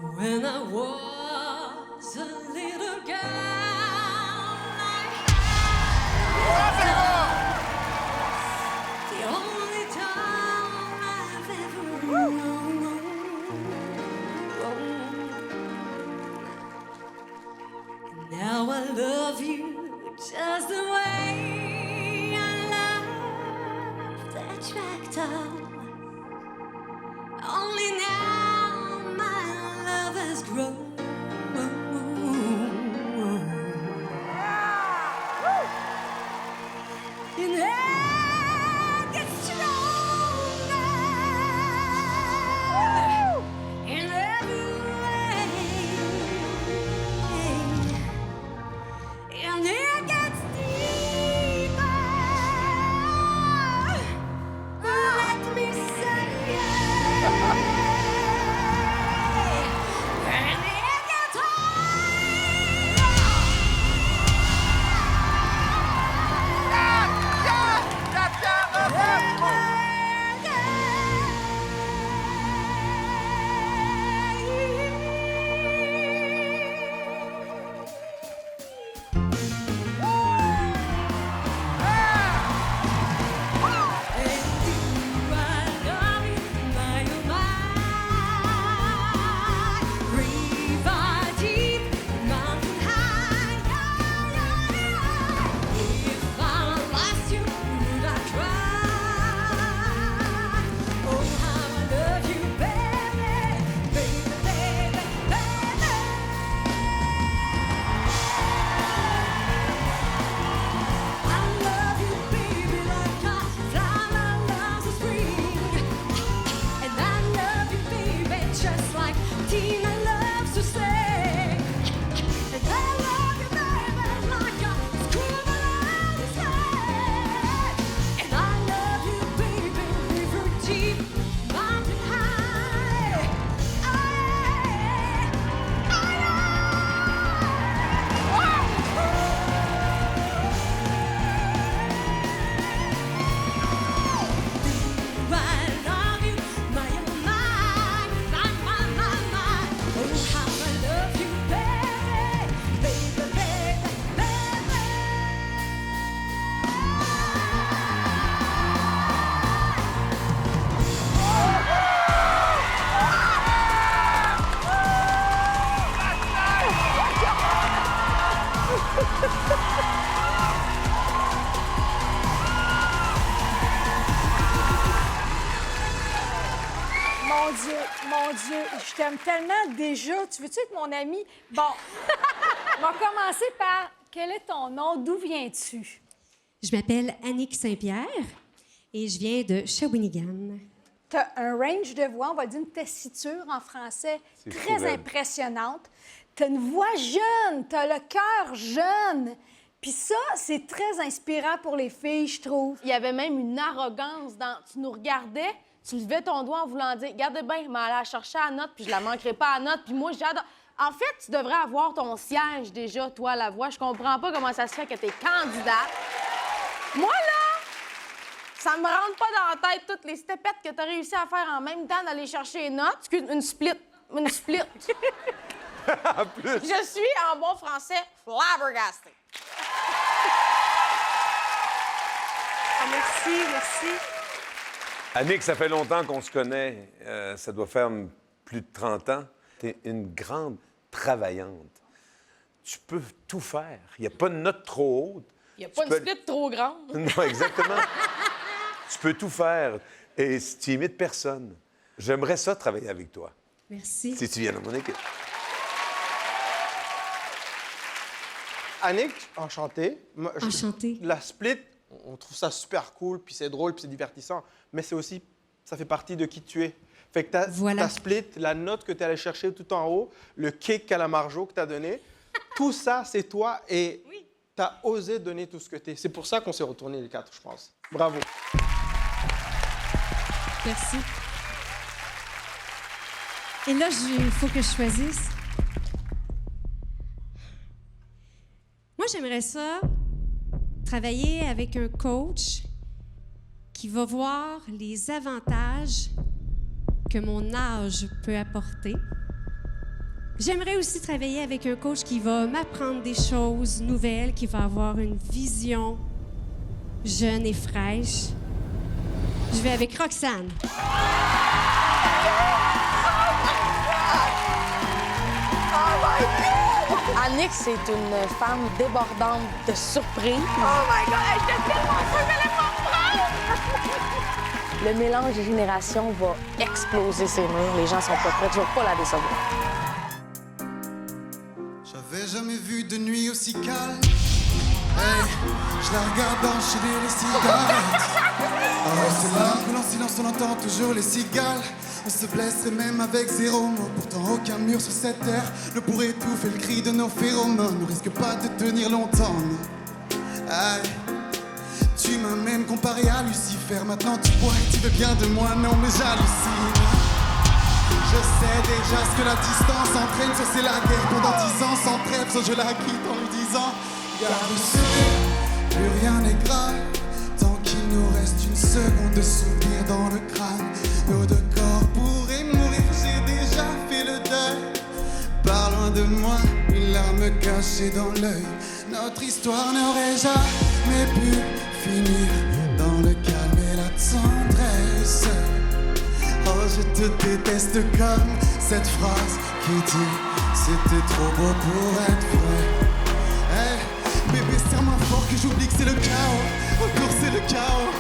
When I was a little girl, the only time I've ever known. And now I love you just the way I love that tractor. Only now my love has grown. And I get stronger in every way. And it gets deeper. Let me say it. And it gets Mon Dieu, je t'aime tellement déjà. Tu veux-tu être mon ami? Bon, on va commencer par quel est ton nom? D'où viens-tu? Je m'appelle Annick Saint-Pierre et je viens de Shawinigan. Tu as un range de voix, on va dire une tessiture en français très impressionnante. Tu as une voix jeune, tu as le cœur jeune. Puis ça, c'est très inspirant pour les filles, je trouve. Il y avait même une arrogance dans... Tu nous regardais, tu levais ton doigt en voulant dire « Regardez bien, je m'en allais la chercher à note, puis je la manquerai pas à note, puis moi, j'adore... » En fait, tu devrais avoir ton siège déjà, toi, à la voix. Je comprends pas comment ça se fait que t'es candidate. Moi, là, ça me rentre pas dans la tête toutes les stepettes que t'as réussi à faire en même temps d'aller chercher les notes. Excuse, une split. Une split. En plus. Je suis, en bon français, flabbergastée. Ah, merci. Annick, ça fait longtemps qu'on se connaît. Ça doit faire plus de 30 ans. Tu es une grande travaillante. Tu peux tout faire. Il n'y a pas de note trop haute. Il n'y a pas une split trop grande. Non, exactement. Tu peux tout faire et tu imites personne. J'aimerais ça travailler avec toi. Merci. Si tu viens dans mon équipe. Annick, enchantée. Enchantée. La split, on trouve ça super cool, puis c'est drôle, puis c'est divertissant. Mais c'est aussi, ça fait partie de qui tu es. Fait que ta split, la note que tu es allé chercher tout en haut, le kick à la Marjo que tu as donné, tout ça, c'est toi et tu as osé donner tout ce que tu es. C'est pour ça qu'on s'est retournés les quatre, je pense. Bravo. Merci. Et là, il faut que je choisisse. Moi, j'aimerais ça travailler avec un coach qui va voir les avantages que mon âge peut apporter J'aimerais aussi travailler avec un coach qui va m'apprendre des choses nouvelles, qui va avoir une vision jeune et fraîche. Je vais avec Roxane. Annick, c'est une femme débordante de surprises. Oh my God, j'étais tellement sûre qu'elle allait m'en prendre! Le mélange des générations va exploser ses murs. Les gens sont pas prêts, tu vas pas la décevoir. J'avais jamais vu de nuit aussi calme. Hey, je la regarde enchaîner les cigarettes. Oh, c'est là que en silence on entend toujours les cigales. On se blesserait même avec 0 mot. Pourtant aucun mur sur cette terre ne pourrait étouffer le cri de nos phéromones. On risque pas de tenir longtemps. Aïe. Tu m'as même comparé à Lucifer. Maintenant tu vois et tu veux bien de moi. Non mais j'hallucine. Je sais déjà ce que la distance entraîne. Ça c'est la guerre pendant 10 ans sans trêve. Ça je la quitte en lui disant garde le sourire, plus rien n'est grave. Tant qu'il nous reste une seconde de souvenir dans le crâne. Nos deux corps pourraient mourir, j'ai déjà fait le deuil. Par loin de moi, une larme cachée dans l'œil. Notre histoire n'aurait jamais pu finir dans le calme et la tendresse. Oh, je te déteste comme cette phrase qui dit c'était trop beau pour être vrai. Hey, bébé, serre-moi fort que j'oublie que c'est le chaos. Encore c'est le chaos.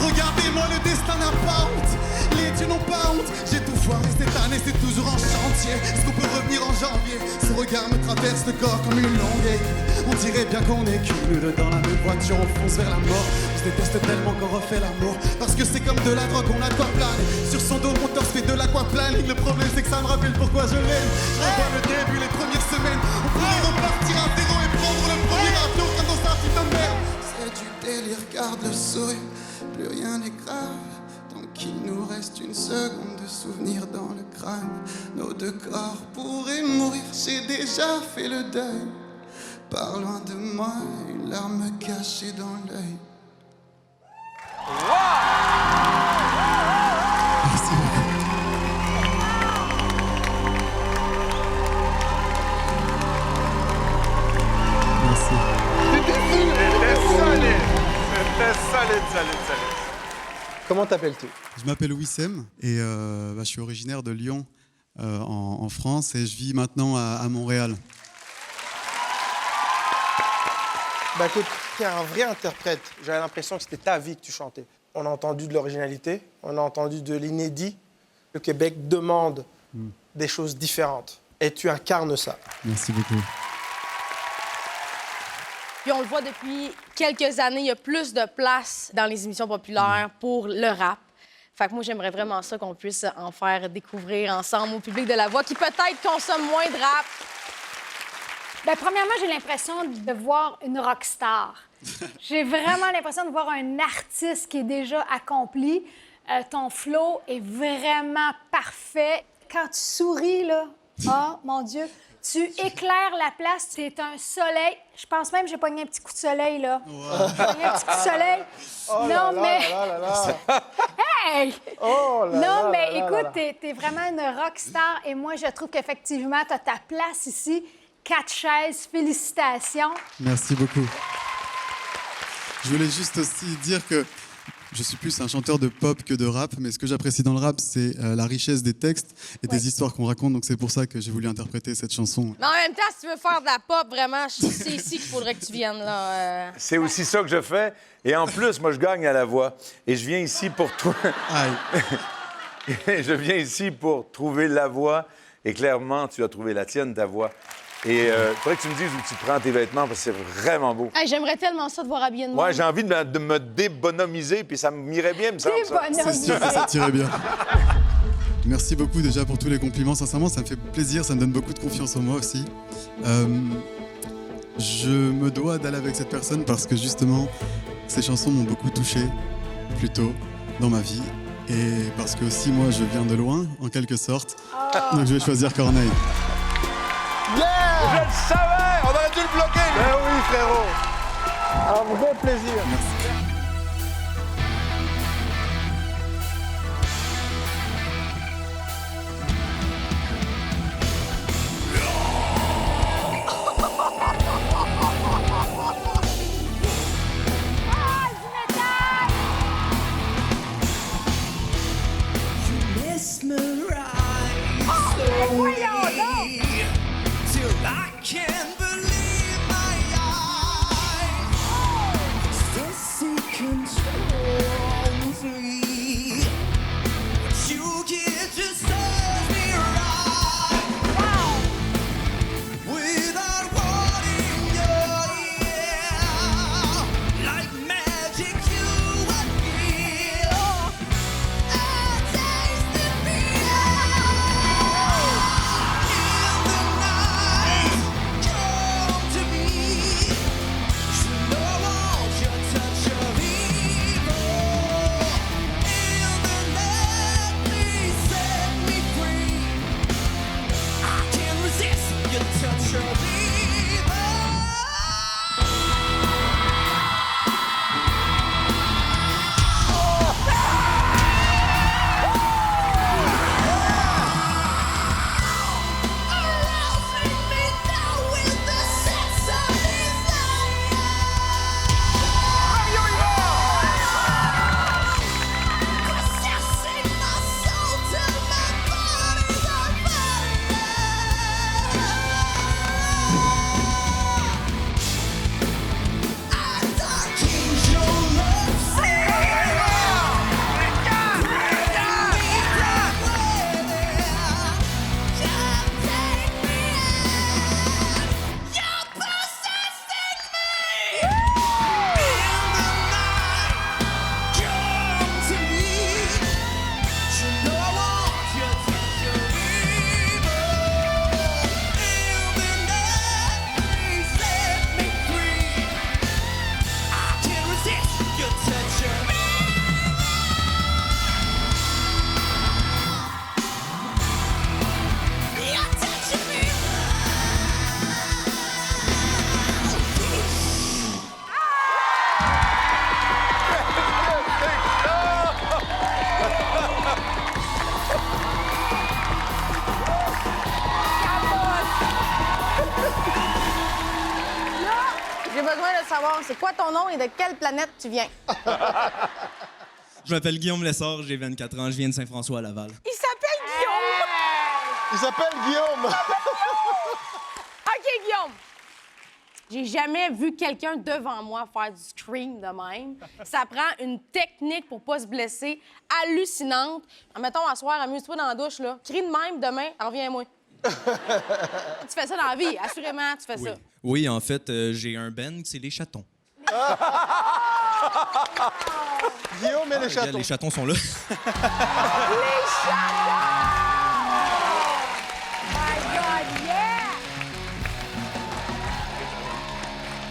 Regardez-moi, le destin n'a pas honte. Les dieux n'ont pas honte. J'ai tout foiré cette année, c'est toujours en chantier. Est-ce qu'on peut revenir en janvier? Ce regard me traverse le corps comme une longue aiguille. On dirait bien qu'on est cul dans la même voiture, on fonce vers la mort. On se déteste tellement qu'on refait l'amour. Parce que c'est comme de la drogue, on aquaplane. Sur son dos, mon torse fait de l'aquaplaning. Le problème, c'est que ça me rappelle pourquoi je l'aime. Je revois le début, les premières semaines. On pourrait repartir à zéro et prendre le premier avion comme dans un film de merde. C'est du délire, garde le sourire. Plus rien n'est grave, tant qu'il nous reste une seconde de souvenir dans le crâne. Nos deux corps pourraient mourir, j'ai déjà fait le deuil. Par loin de moi, une larme cachée dans l'œil. Merci beaucoup. Merci. C'était solide. Comment t'appelles-tu? Je m'appelle Wissem et je suis originaire de Lyon en France et je vis maintenant à Montréal. Bah écoute, tu es un vrai interprète. J'avais l'impression que c'était ta vie que tu chantais. On a entendu de l'originalité, on a entendu de l'inédit. Le Québec demande des choses différentes et tu incarnes ça. Merci beaucoup. Puis on le voit depuis quelques années, il y a plus de place dans les émissions populaires pour le rap. Fait que moi, j'aimerais vraiment ça qu'on puisse en faire découvrir ensemble au public de La Voix qui peut-être consomme moins de rap. Bien, premièrement, j'ai l'impression de voir une rockstar. J'ai vraiment l'impression de voir un artiste qui est déjà accompli. Ton flow est vraiment parfait. Quand tu souris, là, oh mon Dieu, tu éclaires la place, tu es un soleil. Je pense même que j'ai pogné un petit coup de soleil, là. J'ai pogné un petit coup de soleil. Oh non, là mais... là là là. Hey! Oh là non, là mais là là écoute, t'es vraiment une rockstar et moi, je trouve qu'effectivement, t'as ta place ici. 4 chaises, félicitations. Merci beaucoup. Je voulais juste aussi dire que je suis plus un chanteur de pop que de rap, mais ce que j'apprécie dans le rap, c'est la richesse des textes et des histoires qu'on raconte. Donc c'est pour ça que j'ai voulu interpréter cette chanson. Mais en même temps, si tu veux faire de la pop, vraiment, c'est ici qu'il faudrait que tu viennes, là. C'est aussi ça que je fais. Et en plus, moi, je gagne à La Voix. Et je viens ici pour je viens ici pour trouver la voix. Et clairement, tu as trouvé la tienne, ta voix. Et il faudrait que tu me dises où tu prends tes vêtements, parce que c'est vraiment beau. Hey, j'aimerais tellement ça de voir habillé de moi. Moi, j'ai envie de me débonhomiser, puis ça m'irait bien, me semble. Ça. C'est sûr que ça t'irait bien. Merci beaucoup déjà pour tous les compliments. Sincèrement, ça me fait plaisir, ça me donne beaucoup de confiance en moi aussi. Je me dois d'aller avec cette personne parce que justement, ces chansons m'ont beaucoup touché, plus tôt, dans ma vie. Et parce que aussi, moi, je viens de loin, en quelque sorte. Donc je vais choisir Corneille. Yeah! Je le savais! On aurait dû le bloquer! Ben oui, frérot. Un vrai plaisir. Merci. voyons donc! Till I can't believe my eyes. Stacy controls me. What you get just serves me right. Without wanting your ear. Like magic you appear. I tasted fear. In the night, come to me. Should know want your touch of evil. In the night, please set me free. I can't resist your touch of evil. Arousing me now with the sense of desire. Possessing my soul till my body's on fire. And I keep your love safe. Your touch of Your touch of me. J'ai besoin de savoir, c'est quoi ton nom et de quelle planète tu viens? Je m'appelle Guillaume Lessard, j'ai 24 ans, je viens de Saint-François à Laval. Il s'appelle Guillaume! Il s'appelle Guillaume. OK, Guillaume. J'ai jamais vu quelqu'un devant moi faire du scream de même. Ça prend une technique pour pas se blesser hallucinante. Mettons, à soir, amuse-toi dans la douche, là. Crie de même, demain, reviens-moi. Tu fais ça dans la vie, assurément, tu fais ça. Oui, en fait, j'ai un band, c'est les chatons. Guillaume et les Regarde, chatons. les chatons sont là. My God, yeah!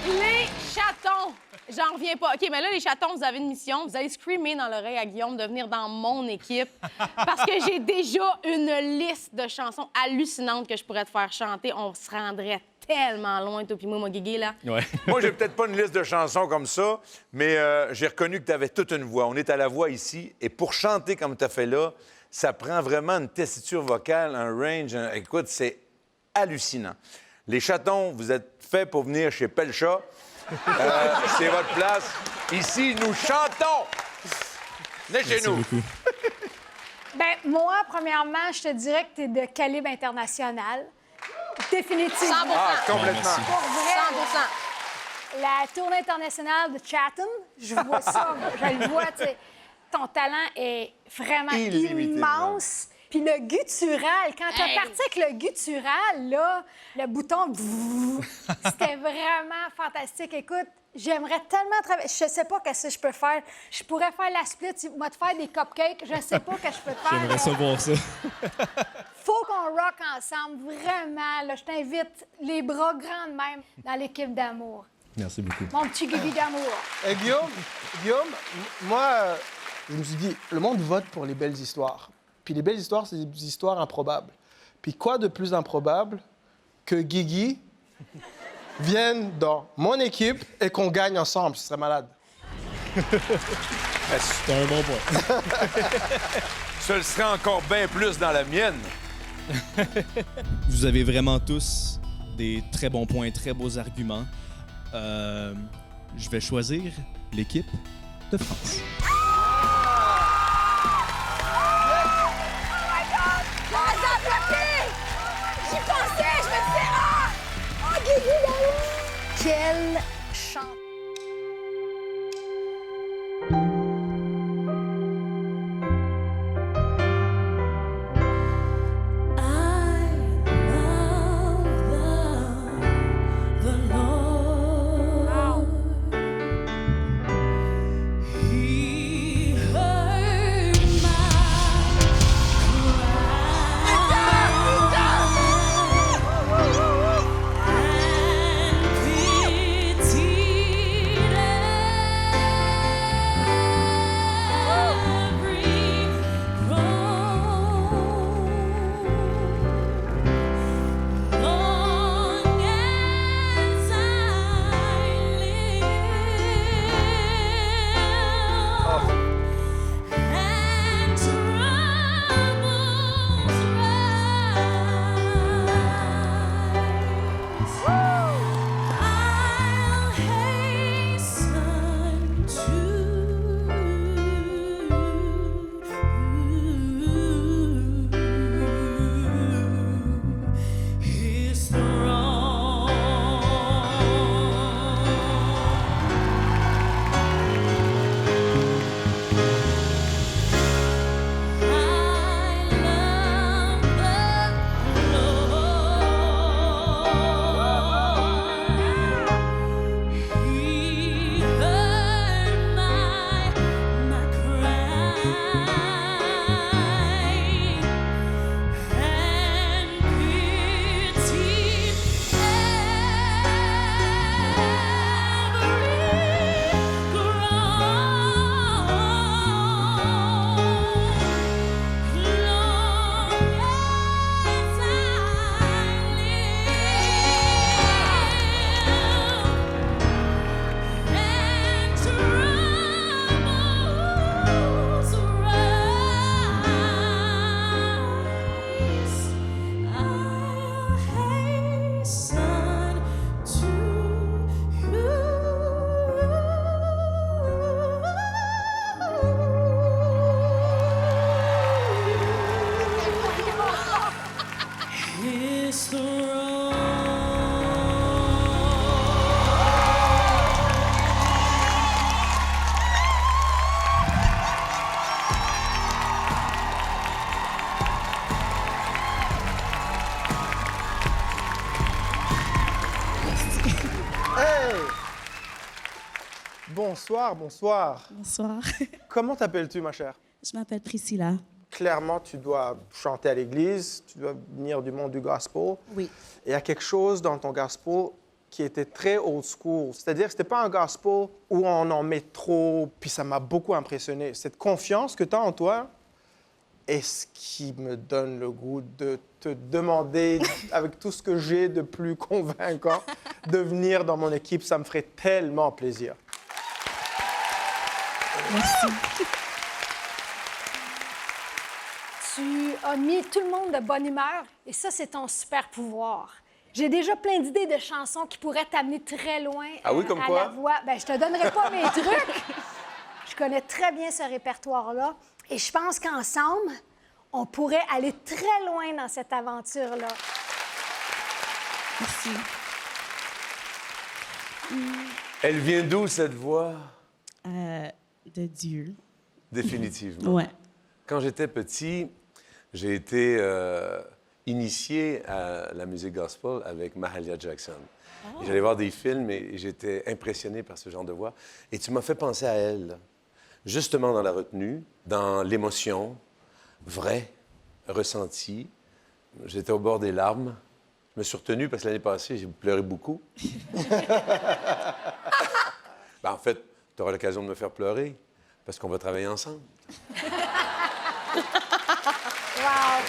Les chatons! J'en reviens pas. OK, mais là, les chatons, vous avez une mission. Vous allez screamer dans l'oreille à Guillaume de venir dans mon équipe. Parce que j'ai déjà une liste de chansons hallucinantes que je pourrais te faire chanter. On se rendrait tellement loin, toi puis moi, Guigui, là. Ouais. Moi, j'ai peut-être pas une liste de chansons comme ça, mais j'ai reconnu que tu avais toute une voix. On est à la voix ici, et pour chanter comme tu as fait là, ça prend vraiment une tessiture vocale, un range. Écoute, c'est hallucinant. Les chatons, vous êtes faits pour venir chez Pelcha. C'est votre place. Ici, nous chantons. Venez chez Merci nous. beaucoup. Ben moi, premièrement, je te dirais que tu es de calibre international. Définitivement. 100 Ah, complètement. Merci. Pour vrai, 100 la tournée internationale de Chatham, je vois ça, je le vois, tu sais. Ton talent est vraiment Illimité, immense. Puis le guttural, quand tu as Hey! parti avec le guttural, là, le bouton, c'était vraiment fantastique. Écoute, j'aimerais tellement travailler. Je sais pas qu'est-ce que je peux faire. Je pourrais faire la split, moi, te faire des cupcakes. Je sais pas ce que je peux faire. J'aimerais ça voir ça. Faut qu'on rock ensemble, vraiment. Là, je t'invite les bras grands de même dans l'équipe d'amour. Merci beaucoup. Mon petit Guigui d'amour. Et Guillaume, moi, je me suis dit, le monde vote pour les belles histoires. Puis les belles histoires, c'est des histoires improbables. Puis quoi de plus improbable que Guigui vienne dans mon équipe et qu'on gagne ensemble? Ce serait malade. C'est un bon point. Ce le serait encore bien plus dans la mienne. Vous avez vraiment tous des très bons points, très beaux arguments. Je vais choisir l'équipe de France. belle chanteuse. Bonsoir, bonsoir. Bonsoir. Comment t'appelles-tu, ma chère? Je m'appelle Priscilla. Clairement, tu dois chanter à l'église, tu dois venir du monde du gospel. Oui. Et il y a quelque chose dans ton gospel qui était très old school. C'est-à-dire que c'était pas un gospel où on en met trop, puis ça m'a beaucoup impressionné. Cette confiance que tu as en toi est ce qui me donne le goût de te demander, avec tout ce que j'ai de plus convaincant, de venir dans mon équipe. Ça me ferait tellement plaisir. Merci. Tu as mis tout le monde de bonne humeur et ça, c'est ton super pouvoir. J'ai déjà plein d'idées de chansons qui pourraient t'amener très loin Ah oui, comme à quoi? la voix. Ben, je te donnerai pas mes trucs. Je connais très bien ce répertoire-là et je pense qu'ensemble, on pourrait aller très loin dans cette aventure-là. Merci. Elle vient d'où, cette voix? De Dieu. Définitivement. Ouais. Quand j'étais petit, j'ai été initié à la musique gospel avec Mahalia Jackson. Oh. J'allais voir des films et j'étais impressionné par ce genre de voix. Et tu m'as fait penser à elle, justement dans la retenue, dans l'émotion vraie, ressentie. J'étais au bord des larmes. Je me suis retenu parce que l'année passée, j'ai pleuré beaucoup. Ben, en fait, tu auras l'occasion de me faire pleurer parce qu'on va travailler ensemble. Wow!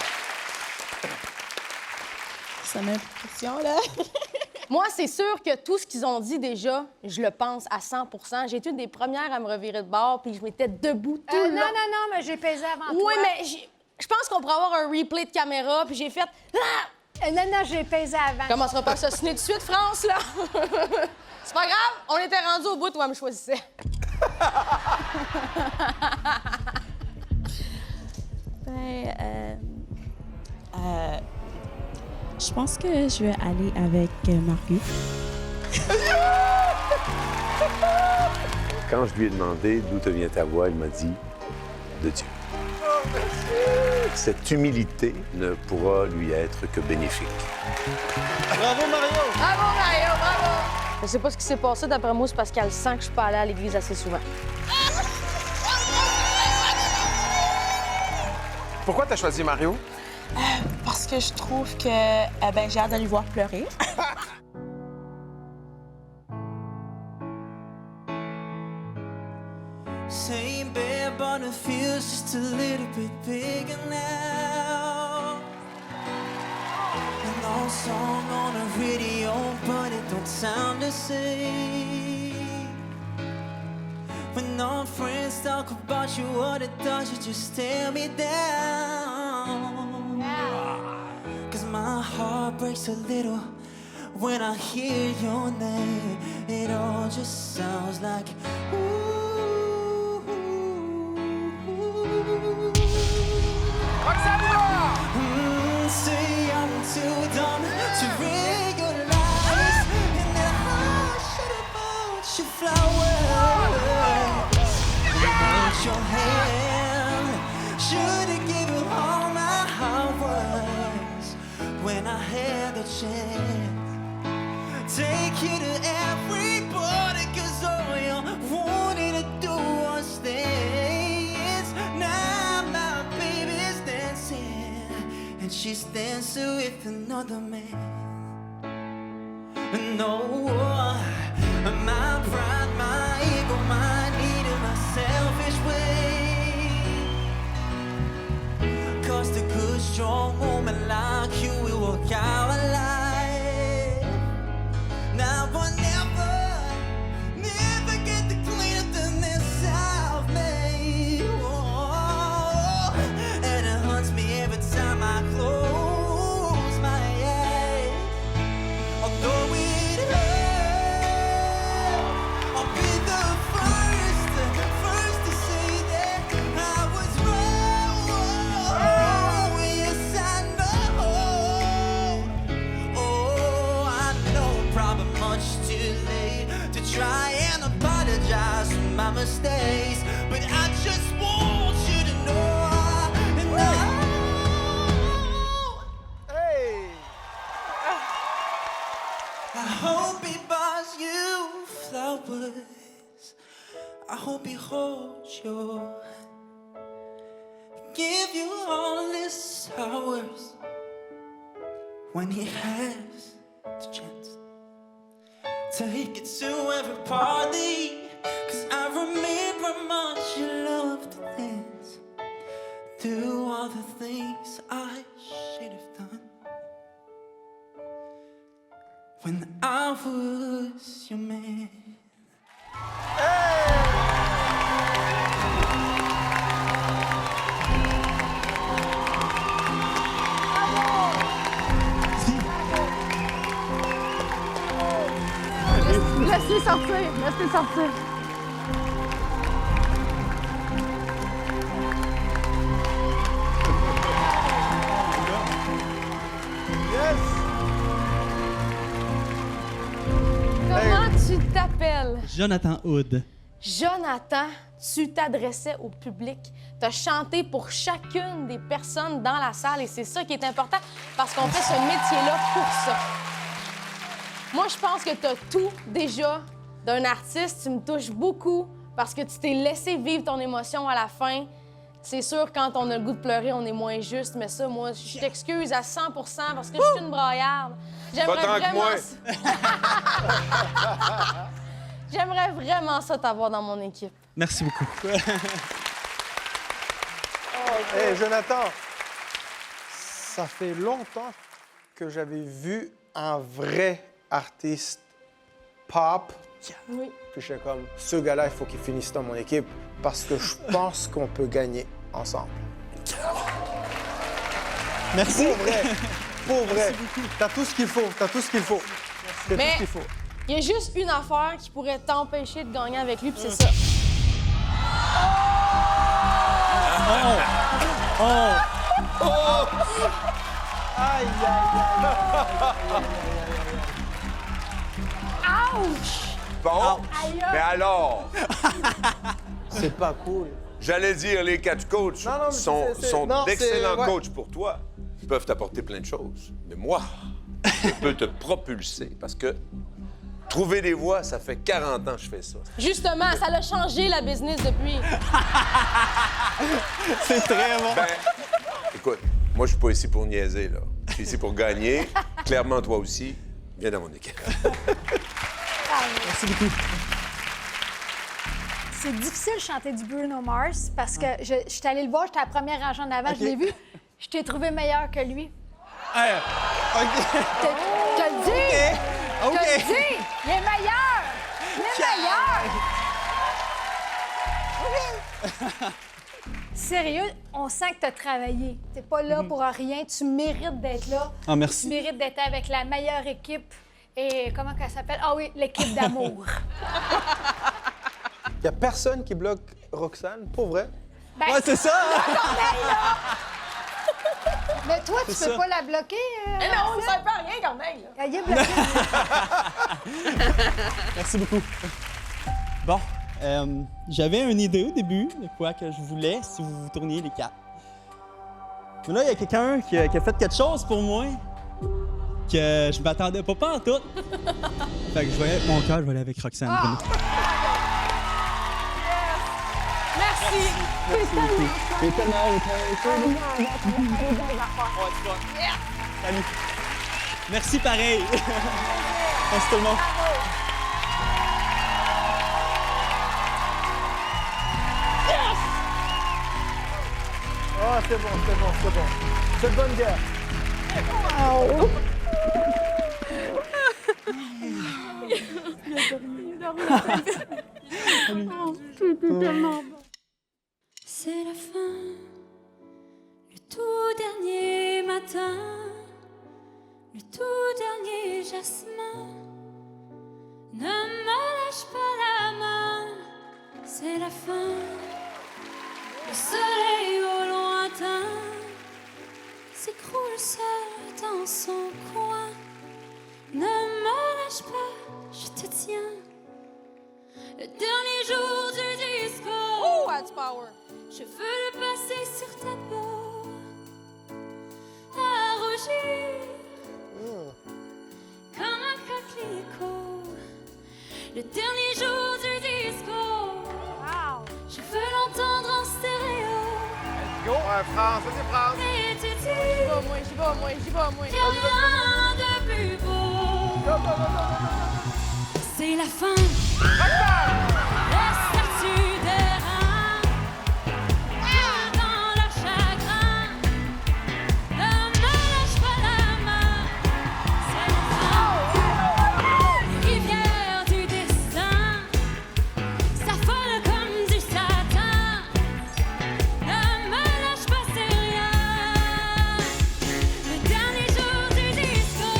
Ça m'impressionne, là. Moi, c'est sûr que tout ce qu'ils ont dit déjà, je le pense à 100 %. J'ai été une des premières à me revirer de bord, puis je m'étais debout tout le long. Non, mais j'ai pesé avant toi. Oui, mais je pense qu'on pourrait avoir un replay de caméra, puis j'ai fait... Ah! Non, j'ai pesé avant. Commencera pas à s'assiner tout de suite, France, là! C'est pas grave, on était rendus au bout où elle me choisissait. Je pense que je vais aller avec Margus. Quand je lui ai demandé d'où te vient ta voix, il m'a dit de Dieu. Cette humilité ne pourra lui être que bénéfique. Bravo, Mario! Bravo, Mario, bravo! Je sais pas ce qui s'est passé, d'après moi, c'est parce qu'elle sent que je suis pas allée à l'église assez souvent. Pourquoi t'as choisi Mario? Parce que je trouve que j'ai hâte de lui voir pleurer. Same bed, but it feels just a little bit bigger now. An old song on the radio, but it don't sound the same. When our friends talk about you, what it does, you just tear me down. Cause my heart breaks a little when I hear your name. It all just sounds like ooh. Say I'm too dumb to realize, and that I should have bought you flowers. Hold your hand, should have given you all my hours when I had the chance. Take you to everybody, cause all you wanted to do was dance. Now my baby's dancing, and she's dancing with another man. No, my pride, my ego, my need, and my selfish way. Cause the good, strong woman like you will work out alive. Now I never get to clean up the mess I've made. Oh, and it haunts me every time I close my eyes. Although it hurts, I'll be the first to say that I was wrong. Yes, I know. Oh, I know, probably much too late to try and apologize for my mistakes, but I just want you to know. Hey! I hope he buys you flowers. I hope he holds your hand. Give you all his hours when he has the chance. Take it to every party, cause I remember much you loved to dance. Do all the things I should have done when I was your man. Laisse-les sortir, laisse-les sortir. Yes! Comment tu t'appelles? Jonathan Hood. Jonathan, tu t'adressais au public. Tu as chanté pour chacune des personnes dans la salle et c'est ça qui est important parce qu'on fait ce métier-là pour ça. Moi, je pense que tu as tout déjà d'un artiste. Tu me touches beaucoup parce que tu t'es laissé vivre ton émotion à la fin. C'est sûr, quand on a le goût de pleurer, on est moins juste, mais ça, moi, je t'excuse à 100 parce que je suis une braillarde. J'aimerais vraiment... J'aimerais vraiment ça t'avoir dans mon équipe. Merci beaucoup. Hey, Jonathan, ça fait longtemps que j'avais vu un vrai artiste pop. Oui. Puis j'étais comme, ce gars-là, il faut qu'il finisse dans mon équipe parce que je pense qu'on peut gagner ensemble. Merci. Pour vrai. Pour vrai. T'as tout ce qu'il faut. T'as tout ce qu'il faut. T'as tout Mais- ce qu'il faut. Il y a juste une affaire qui pourrait t'empêcher de gagner avec lui, puis c'est ça. Aïe, Ouch! Bon, mais alors, C'est pas cool. J'allais dire, les 4 coachs Non, mais sont non, d'excellents ouais. coachs pour toi. Ils peuvent t'apporter plein de choses. Mais moi, je peux te propulser parce que trouver des voies, ça fait 40 ans que je fais ça. Justement, ça l'a changé, la business, depuis. C'est très bon. Ben, écoute, moi, je suis pas ici pour niaiser, là. Je suis ici pour gagner. Clairement, toi aussi. Viens dans mon équipe. Merci beaucoup. C'est difficile de chanter du Bruno Mars parce que je suis allée le voir, j'étais à la première rangée en avant, je l'ai vu. Je t'ai trouvé meilleur que lui. Hey, OK. Je te le dis! OK. Je te le dis! Il est meilleur! Il est meilleur! Sérieux, on sent que tu as travaillé. T'es pas là pour rien. Tu mérites d'être là. Ah, merci. Tu mérites d'être avec la meilleure équipe. Et comment qu'elle s'appelle? Ah oui, l'équipe d'amour. Il y a personne qui bloque Roxane, pour vrai. Ben, Ouais, c'est ça. mais toi, tu peux pas la bloquer. Mais non, on ne sert pas à rien, Corneille. Là. Elle est bloquée. Merci beaucoup. Bon, j'avais une idée au début de quoi que je voulais si vous vous tourniez les 4. Mais là, il y a quelqu'un qui a fait quelque chose pour moi que je m'attendais pas en tout. Fait que je vais avec mon cœur, je vais aller avec Roxane. Bruno. Merci. Salut. Merci pareil. Merci tout le monde. Oh, c'est bon. C'est une bonne guerre. C'est la fin, le tout dernier matin, le tout dernier jasmin. Ne me lâche pas la main, c'est la fin. Le soleil au lointain s'écroule seul dans son coin. Ne me lâche pas, je te tiens. Le dernier jour du disco. Oh, that's power. Je veux le passer sur ta peau, à rougir comme un coquelicot. Le dernier jour du disco, je veux l'entendre en stéréo. Go, France, vas-y, France. Et te J'y dire vais, moi. qu'il n'y a rien de plus beau. C'est la fin. La statue des reins dans leur chagrin. Ne me lâche pas la main. C'est la fin. Les rivières du destin s'affolent comme du satin. Ne me lâche pas, c'est rien. Le dernier jour du disco,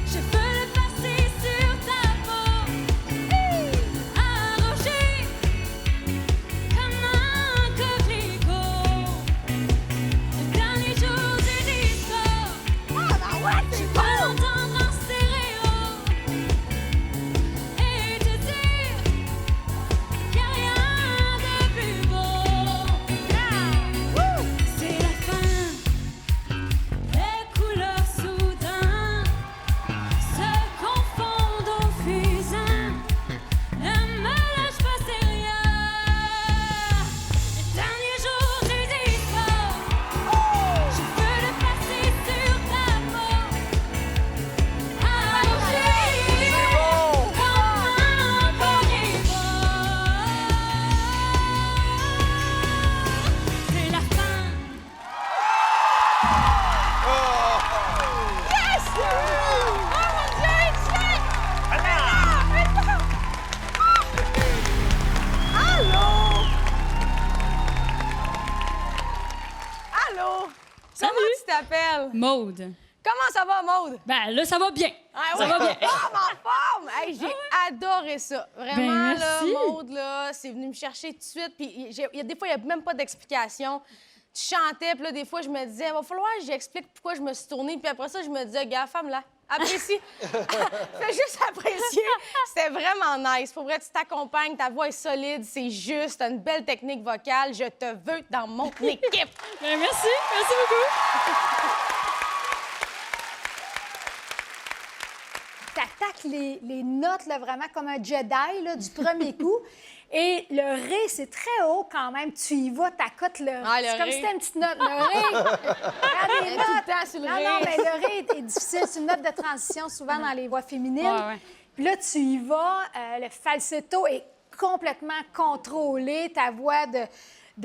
je veux le passer sur ta peau, à rougir comme un coquelicot. Le dernier jour du disco, je veux l'entendre en stéréo et te dire qu'il n'y a rien de plus beau. C'est la fin. Les couleurs soudain se confondent au fusain. Ne me lâche pas, c'est rien. Le dernier jour du disco, je veux le passer sur ta peau, à rougir comme un coquelicot. C'est la fin. Allô? Comment tu t'appelles? Maude. Comment ça va, Maude? Ben là, ça va bien. Ah, Ça ouais, va bien. en forme! Hey, j'ai adoré ça. Vraiment, Ben, là, merci. Maude, là, c'est venu me chercher tout de suite. Puis il y a des fois, il n'y a même pas d'explication. tu chantais, puis là, des fois, je me disais, il va falloir que j'explique pourquoi je me suis tournée. Puis après ça, je me disais, gars, femme, là, apprécie. Fais juste apprécier. C'était vraiment nice. Pour vrai, tu t'accompagnes, ta voix est solide, c'est juste, t'as une belle technique vocale. Je te veux dans mon équipe. Bien, merci beaucoup. T'attaques les notes là, vraiment comme un Jedi là, du premier coup. Et le ré, c'est très haut quand même. Tu y vas, t'accotes le ré. Ah, le c'est comme ré. si c'était une petite note. Le ré, regarde les Tout notes. le temps sur le ré. Non, mais le ré est difficile. C'est une note de transition souvent dans les voix féminines. Ouais. Puis là, tu y vas. Le falsetto est complètement contrôlé. Ta voix de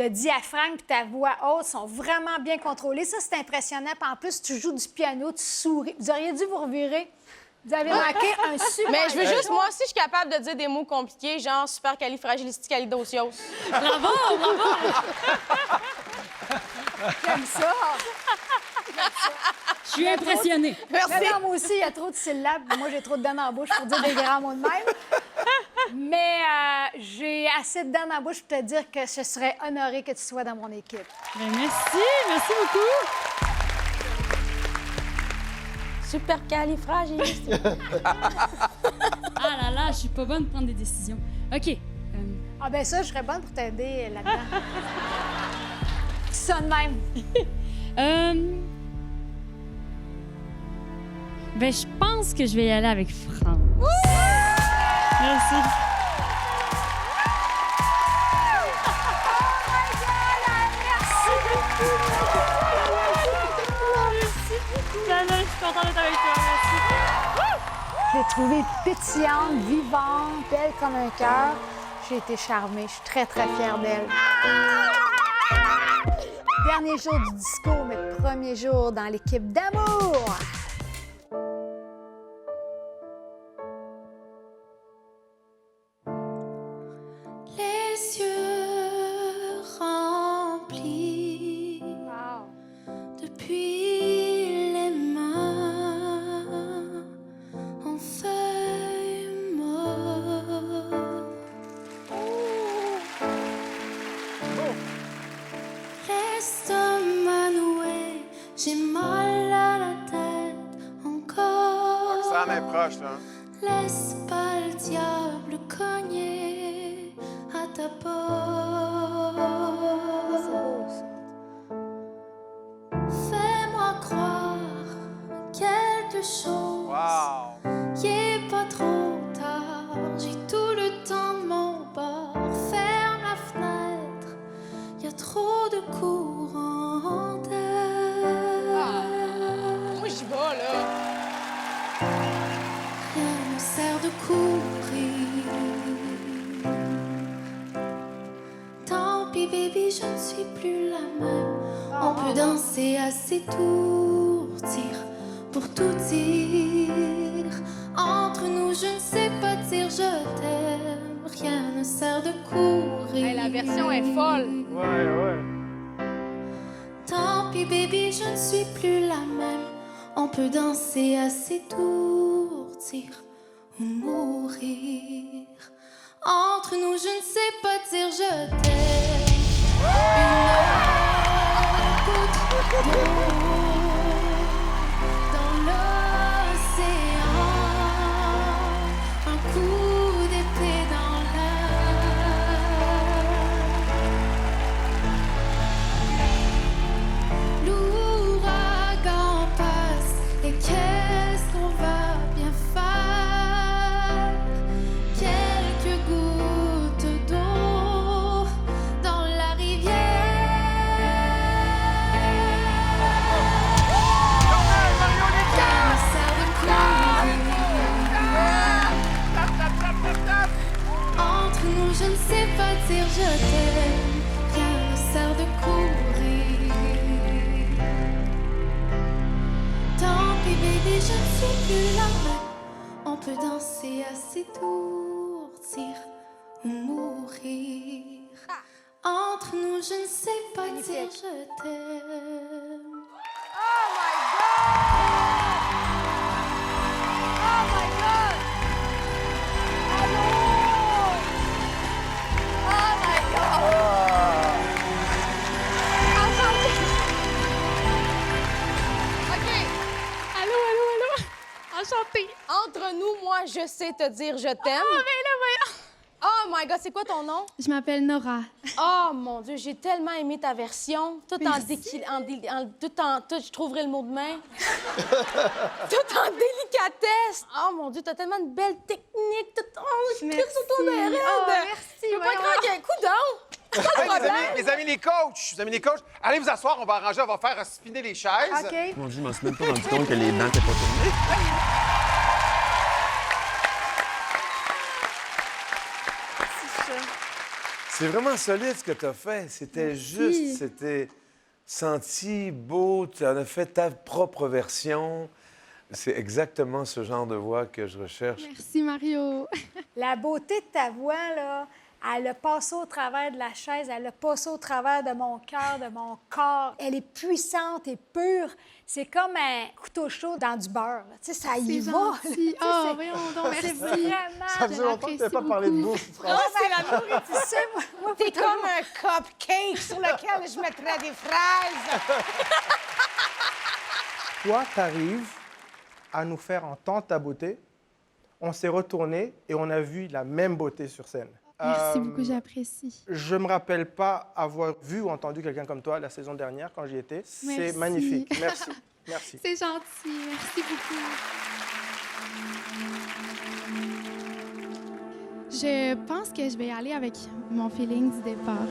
diaphragme puis ta voix haute sont vraiment bien contrôlées. Ça, c'est impressionnant. Puis en plus, tu joues du piano, tu souris. Vous auriez dû vous revirer. Vous avez manqué un super... Mais je veux juste, moi aussi, je suis capable de dire des mots compliqués, genre supercalifragilisticexpialidocious. Bravo! J'aime ça. Je suis impressionnée. Merci. Non, moi aussi, il y a trop de syllabes. Moi, j'ai trop de dents dans la bouche pour dire des grands mots de même. Mais j'ai assez de dents dans la bouche pour te dire que je serais honorée que tu sois dans mon équipe. Ben, merci beaucoup. Supercalifragilisticexpialidocious. Ah là là, je suis pas bonne pour prendre des décisions. OK. Ah ben ça, je serais bonne pour t'aider là-dedans. Ça de même. Ben, je pense que je vais y aller avec France. Merci. Je suis contente d'être avec toi. Merci. Je l'ai trouvée pétillante, vivante, belle comme un cœur. J'ai été charmée. Je suis très, très fière d'elle. Dernier jour du disco, mais premier jour dans l'équipe d'amour. Les yeux remplis depuis les mains en feuilles mortes. L'estomac noué, j'ai mal à la tête encore. Roxane est proche, là. Laisse pas le diable cogner à ta porte. Fais-moi croire quelque chose. Wow! Il est pas trop tard, j'ai tout le temps de mon bord. Ferme la fenêtre, y a trop de courant d'air. Moi, j'y vais, là. Rien ne sert de courir. Tant pis, baby, je ne suis plus la même. On peut danser à s'étourdir pour tout dire. Entre nous, je ne sais pas dire je t'aime. Rien ne sert de courir. Hey, la version est folle. Ouais. Tant pis, baby, je ne suis plus la même. On peut danser à s'étourdir ou mourir. Entre nous, je ne sais pas dire je t'aime. Une goutte d'eau dans l'océan. Un coup d'épée dans l'air. L'ouragan passe et qu'est-ce qu'on va bien faire? Quelques gouttes d'eau dans la rivière. Rien ne sert de courir. Entre nous, je ne sais pas dire je t'aime. Rien ne sert de courir. Tant pis, baby, je ne suis plus la même. On peut danser à s'étourdir ou mourir. Entre nous, je ne sais pas dire je t'aime. Enchanté! Enchantée. Entre nous, moi, je sais te dire je t'aime. Ah, ben là, voyons. Oh my God, c'est quoi ton nom? Je m'appelle Nora. Oh mon Dieu, j'ai tellement aimé ta version. Tout je trouverai le mot demain. Tout en délicatesse. Oh mon Dieu, t'as tellement une belle technique. Je tire sur ton arrêt. Oh, merci. Je peux pas croire qu'il y a un coup d'eau. Pas de problème. Mes amis les coachs, allez vous asseoir, on va arranger, on va faire spinner les chaises. OK. Mon Dieu, je m'en suis même pas rendu compte que les dents n'étaient pas tournées. C'est vraiment solide ce que tu as fait. C'était juste, c'était senti, beau. Tu en as fait ta propre version. C'est exactement ce genre de voix que je recherche. Merci, Mario. La beauté de ta voix, là, elle a passé au travers de la chaise, elle a passé au travers de mon cœur, de mon corps. Elle est puissante et pure. C'est comme un couteau chaud dans du beurre. Tu sais, ça y va. Gentil. Oh, voyons donc, merci. C'est vraiment... Ça faisait longtemps que tu n'avais pas parlé de bouffe, Ah, c'est la nourriture. Tu sais, moi, T'es comme un cupcake sur lequel je mettrais des fraises. Toi, t'arrives à nous faire entendre ta beauté. On s'est retourné et on a vu la même beauté sur scène. Merci beaucoup, j'apprécie. Je me rappelle pas avoir vu ou entendu quelqu'un comme toi la saison dernière quand j'y étais. C'est Merci. magnifique. Merci. Merci. C'est gentil. Merci beaucoup. Je pense que je vais y aller avec mon feeling du départ.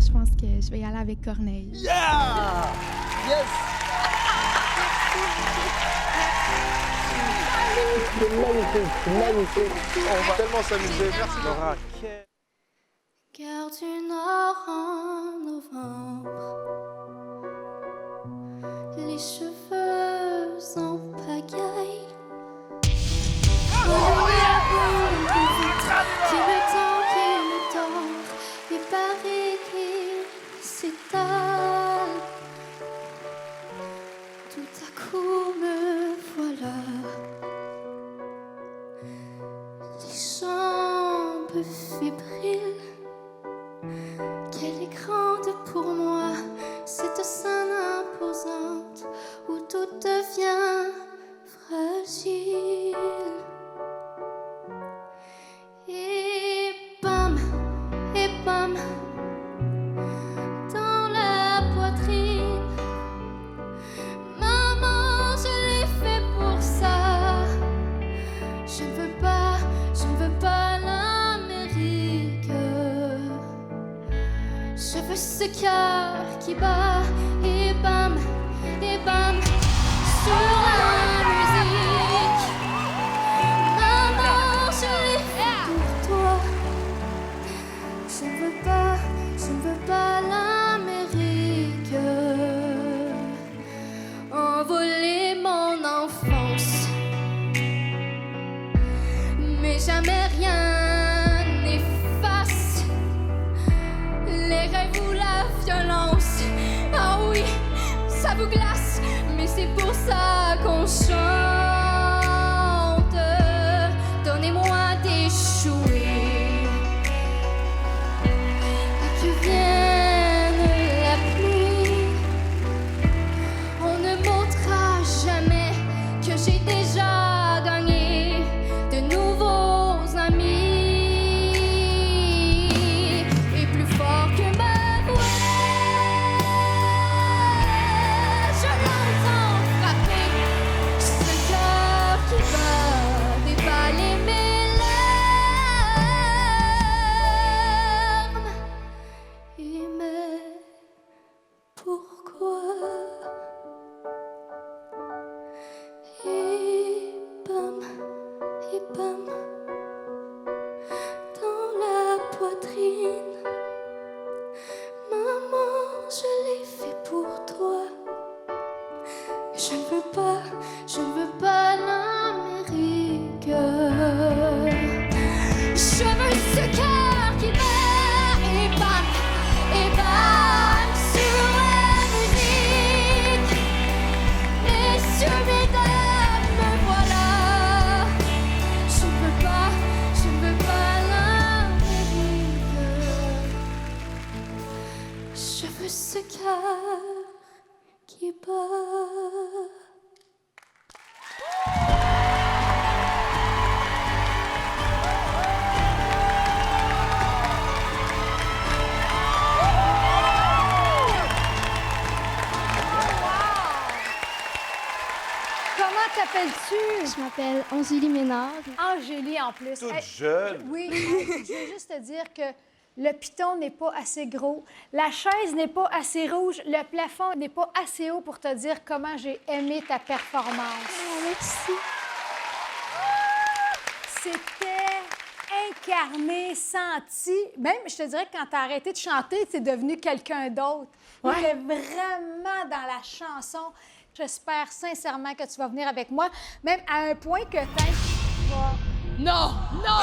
Je pense que je vais y aller avec Corneille. Yeah! Yes! C'est magnifique, magnifique. On va tellement s'amuser. Merci, Laura. Gare du Nord en novembre, les cheveux en pagaille. Qui me tord, et paraît qu'il s'étale. Tout à coup me voilà, les jambes fébriles. Qu'elle est grande pour moi, cette scène imposante où tout devient fragile. Et bam, dans la poitrine. Maman, je l'ai fait pour ça. Je ne veux pas l'Amérique. Je veux ce cœur qui bat et bam, sur la musique. Maman, je l'ai fait pour toi. Je ne veux pas l'Amérique. Envoler mon enfance, mais jamais rien n'efface les rêves ou la violence. Ah oui, ça vous glace, mais c'est pour ça qu'on chante. Donnez-moi d'échouer et que vienne la pluie. On ne montrera jamais que j'ai déjà gagné de nouveaux amis. Et plus fort que ma voix, je l'entends frapper ce cœur qui va déballer mes larmes. Et mais pourquoi? Et bam, dans la poitrine. Maman, je l'ai fait pour toi. Je ne veux pas l'Amérique. Je veux ce cœur qui bat et bam, sur la musique. Et sur mes dames, me voilà. Je ne veux pas l'Amérique. Je veux ce cœur qui criez pas. Comment t'appelles-tu? Je m'appelle Angélie Ménard. Angélie, en plus. Toute jeune. Oui, je veux juste te dire que le piton n'est pas assez gros, la chaise n'est pas assez rouge, le plafond n'est pas assez haut pour te dire comment j'ai aimé ta performance. Oh, merci. C'était incarné, senti. Même, je te dirais que quand t'as arrêté de chanter, t'es devenu quelqu'un d'autre. Tu étais vraiment dans la chanson. J'espère sincèrement que tu vas venir avec moi, même à un point que peut-être tu vas... Non! Non!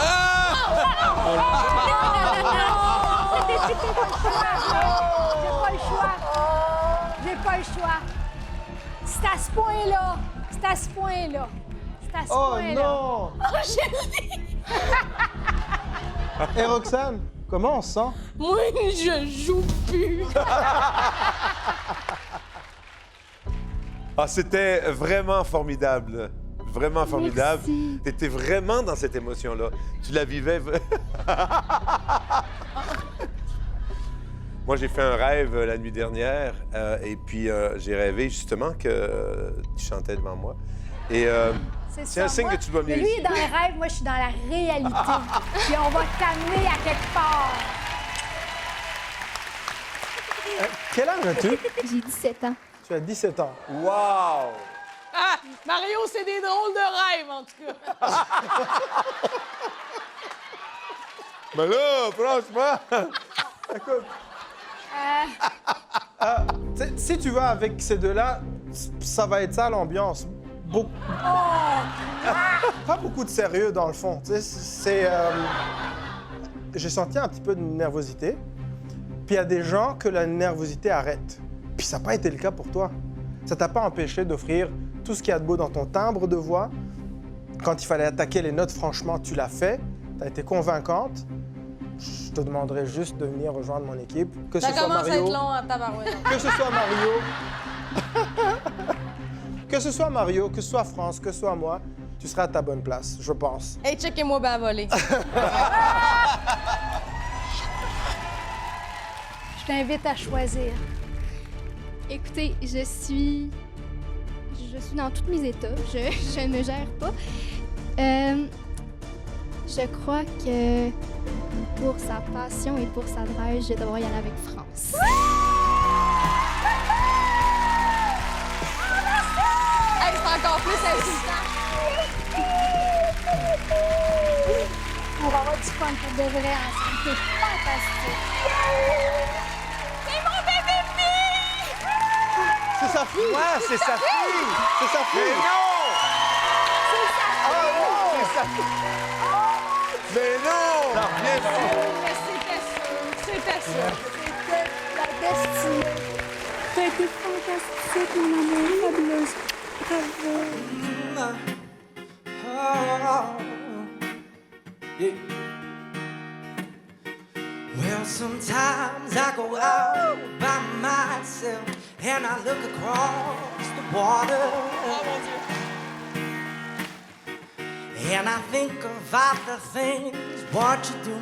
J'ai pas le choix. C'est à ce point-là. C'est à ce point-là. C'est à ce point-là. Oh non! Oh, chérie! Hé, Roxane, comment on se sent? Moi, je joue plus. Ah, c'était vraiment formidable. Vraiment formidable. Merci. Tu étais vraiment dans cette émotion-là. Tu la vivais. Moi, j'ai fait un rêve la nuit dernière et puis j'ai rêvé justement que tu chantais devant moi. Et c'est un signe que tu dois venir lui, il ici. est dans le rêve, moi, je suis dans la réalité. Puis on va t'amener à quelque part. Quel âge as-tu? J'ai 17 ans. Tu as 17 ans. Wow! Ah, Mario, c'est des drôles de rêves, en tout cas. Mais là, franchement... Écoute. Si tu vas avec ces deux-là, ça va être ça l'ambiance. Pas beaucoup de sérieux dans le fond. Tu sais, j'ai senti un petit peu de nervosité. Puis il y a des gens que la nervosité arrête. Puis ça n'a pas été le cas pour toi. Ça t'a pas empêché d'offrir tout ce qu'il y a de beau dans ton timbre de voix. Quand il fallait attaquer les notes, franchement, tu l'as fait. Tu as été convaincante. Je te demanderais juste de venir rejoindre mon équipe. Que Ça ce soit commence à Mario, être long, en tabarouette. que ce soit Mario, que ce soit Mario, que ce soit France, que ce soit moi, tu seras à ta bonne place, je pense. Hey, checkez-moi bien voler. Je t'invite à choisir. Écoutez, je suis dans tous mes états. Je ne gère pas. Je crois que pour sa passion et pour sa drive, je vais devoir y aller avec France. Hey, c'est encore plus insultant. On va avoir du fun pour de vrai ensemble. C'est fantastique. C'est mon bébé fille! C'est sa fille! Ouais, c'est sa fille! C'est sa fille! Mais non! C'est sa fille! Mais non! Ça revient pas. Mais c'était sûr, c'était sûr. C'était la destinée. T'as été fantastique, mon amour, fabuleuse. Bravo. Yeah. Well, sometimes I go out by myself and I look across the water. And I think about the things, what you do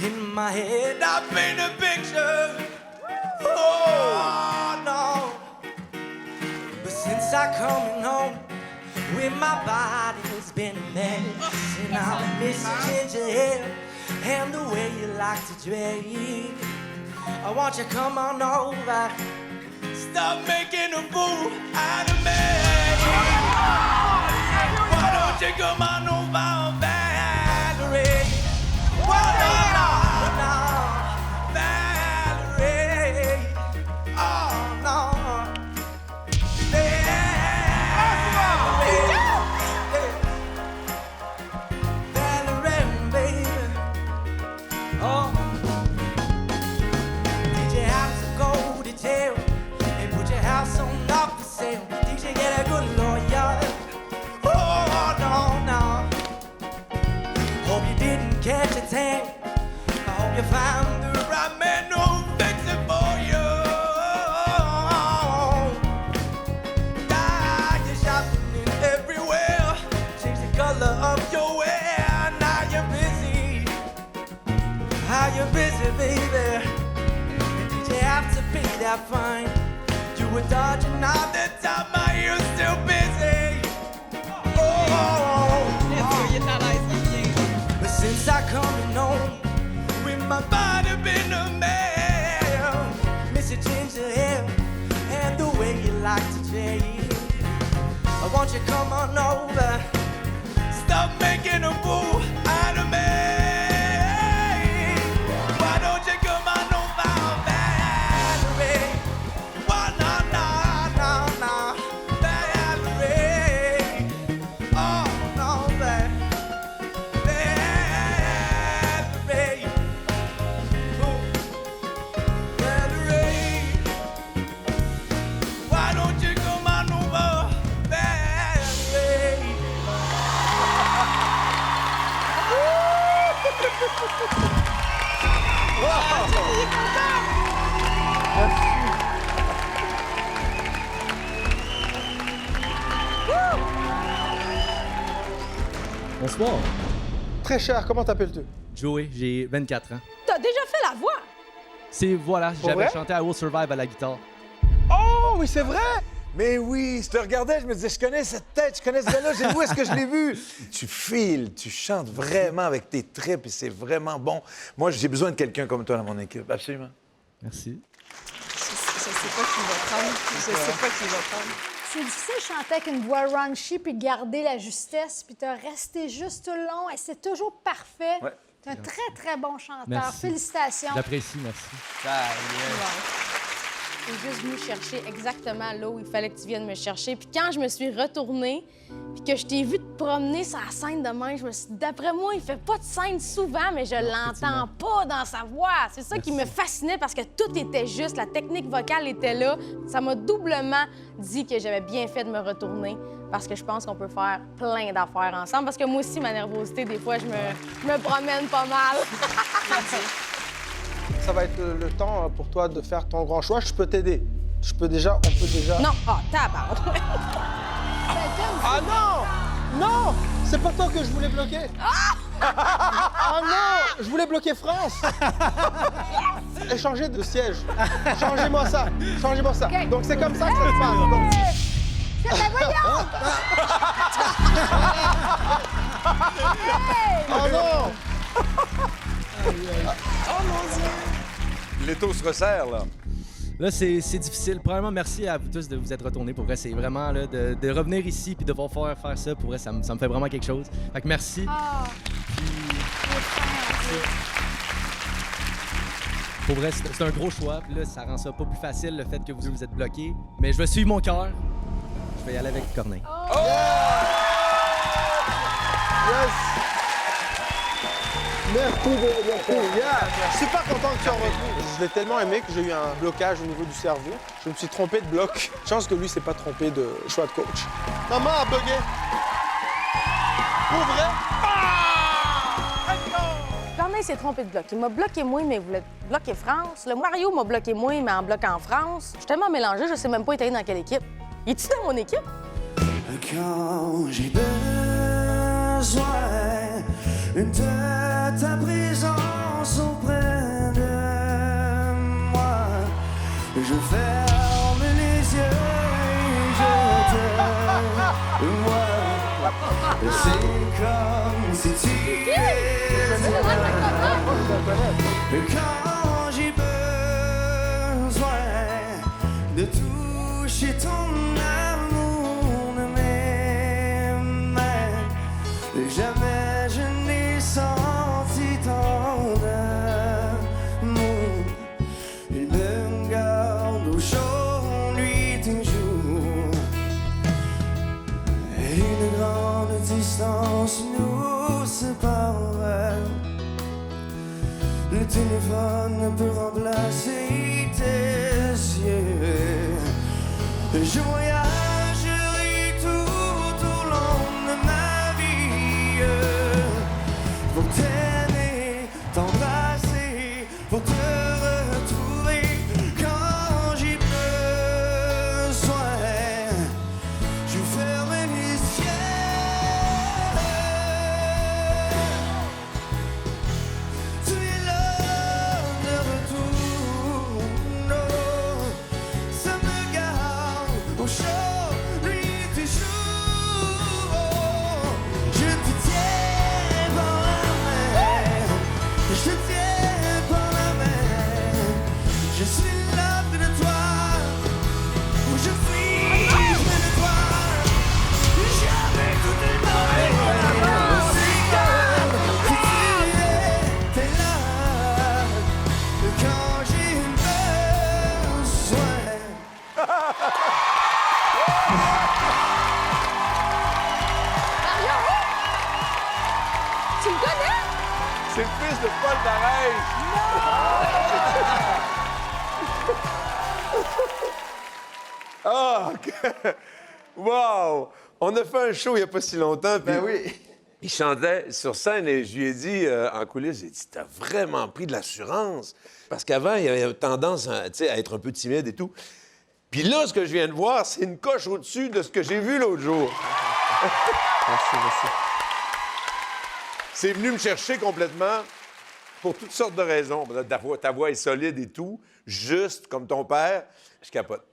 in my head. I paint a picture. Oh, no. But since I come home, with my body's been a mess, and I miss your ginger hair and the way you like to dress. I want you to come on over, stop making a fool out of me. Why don't you come on over, Valerie? Why not, Valerie? Oh, no. Catch a tan. I hope you found the right man who'll fix it for you. were dodging all the time, are you still busy? Oh, but since I coming home, with my body been a man, miss you change the hair and the way you like to change. I want you come on over, stop making a fool out of me. Why don't you come on over, Valerie? Why no, Valerie? Oh no, Valerie. Oh, Valerie. Why don't you come on over, Valerie? Bonsoir. Très cher, comment t'appelles-tu? Joey, j'ai 24 ans. T'as déjà fait la voix? Voilà, Pour j'avais vrai? chanté I Will Survive à la guitare. Oh, oui, c'est vrai! Mais oui, je te regardais, je me disais, je connais cette tête, je connais ce gars-là, où est-ce que je l'ai vu? Tu files, tu chantes vraiment avec tes tripes et c'est vraiment bon. Moi, j'ai besoin de quelqu'un comme toi dans mon équipe, absolument. Merci. Je sais pas qui va prendre. C'est difficile de chanter avec une voix raunchy puis garder la justesse puis te rester juste tout le long et c'est toujours parfait. Ouais. T'es un très, très bon chanteur. Merci. Félicitations. J'apprécie, merci. T'es juste venu chercher exactement là où il fallait que tu viennes me chercher. Puis quand je me suis retournée, puis que je t'ai vu te promener sur la scène de même, je me suis dit, d'après moi, il fait pas de scène souvent, mais je l'entends pas dans sa voix. C'est ça qui me fascinait parce que tout était juste, la technique vocale était là. Ça m'a doublement dit que j'avais bien fait de me retourner parce que je pense qu'on peut faire plein d'affaires ensemble. Parce que moi aussi, ma nervosité, des fois, je me promène pas mal. Ça va être le temps pour toi de faire ton grand choix. Je peux t'aider. On peut déjà... Non, tabarnak! Ah non! Non! C'est pas toi que je voulais bloquer. Ah non! Je voulais bloquer France. Échangez de siège. Changez-moi ça. OK. Donc c'est comme ça que ça se passe. Donc... voyons! Oh non! Oh mon Dieu! L'étau se resserre, là. Là, c'est difficile. Premièrement, merci à vous tous de vous être retournés. Pour vrai, c'est vraiment là, de revenir ici puis de pouvoir faire ça. Pour vrai, ça me fait vraiment quelque chose. Fait que merci. Pour vrai, c'est un gros choix. Puis là, ça rend ça pas plus facile, le fait que vous êtes bloqués. Mais je vais suivre mon cœur. Je vais y aller avec Corneille. Yes! Merci. Yeah. Je suis super content que tu sois revenu. Je l'ai tellement aimé que j'ai eu un blocage au niveau du cerveau. Je me suis trompé de bloc. Chance que lui s'est pas trompé de choix de coach. Maman a bugué. Pour vrai? Corneille s'est trompé de bloc. Il m'a bloqué moi, mais il voulait bloquer France. Le Mario m'a bloqué moi, mais en bloquant France. Je suis tellement mélangée, je sais même pas être dans quelle équipe. Il est-tu dans mon équipe? Quand j'ai besoin de ta présence auprès de moi, je ferme les yeux et je te vois. C'est comme si tu étais quand j'ai besoin de toucher ton amour de mes mains. Jamais je n'ai senti tant d'amour. Il me garde au chaud, lui toujours. Et une grande distance nous sépare. Le téléphone ne peut remplacer tes yeux. Je voyagerai tout au long de ma vie pour t'aimer, t'embrasser, pour te retrouver quand j'ai besoin. Je ferme les yeux. Tu es là de retour, non, ça me garde. au chaud, nuit et jour. Je te tiens par la main, je te tiens par la main. Je suis là près de toi, où je suis près de toi. J'avais tout demandé, c'est comme si tu étais là quand j'ai besoin. Mario! Tu le connais? C'est le fils de Paul Darèche. Ah! Wow! On a fait un show il n'y a pas si longtemps. Puis Ben oui. il chantait sur scène et je lui ai dit en coulisses, j'ai dit, t'as vraiment pris de l'assurance. Parce qu'avant, il avait tendance à être un peu timide et tout. Puis là, ce que je viens de voir, c'est une coche au-dessus de ce que j'ai vu l'autre jour. Merci. C'est venu me chercher complètement pour toutes sortes de raisons. Ta voix est solide et tout, juste comme ton père. Je capote.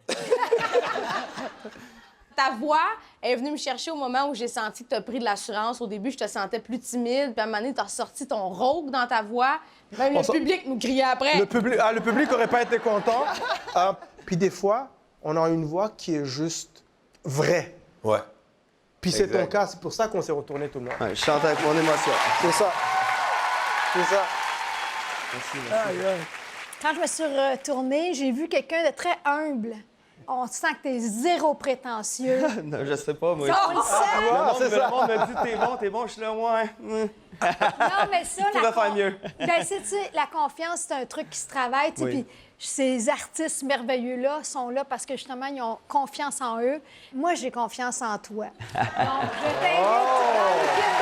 Ta voix est venue me chercher au moment où j'ai senti que tu as pris de l'assurance. Au début, je te sentais plus timide. Puis à un moment donné, tu as ressorti ton rauque dans ta voix. Même le public nous criait après. Le public aurait pas été content. Puis des fois, on a une voix qui est juste vraie. Ouais. Puis c'est Exact. ton cas, c'est pour ça qu'on s'est retourné tout le monde. Ouais, je chante avec mon émotion. C'est ça. C'est ça. Merci. Quand je me suis retournée, j'ai vu quelqu'un de très humble. On sent que t'es zéro prétentieux. Non, je sais pas, moi. On le sent. Le monde me dit t'es bon, je suis là, ouais. Non, mais ça, Tu pourrais faire mieux. Ben, tu sais, la confiance, c'est un truc qui se travaille, tu sais, Oui. puis ces artistes merveilleux-là sont là parce que, justement, ils ont confiance en eux. Moi, j'ai confiance en toi. Donc, je t'invite dans le clip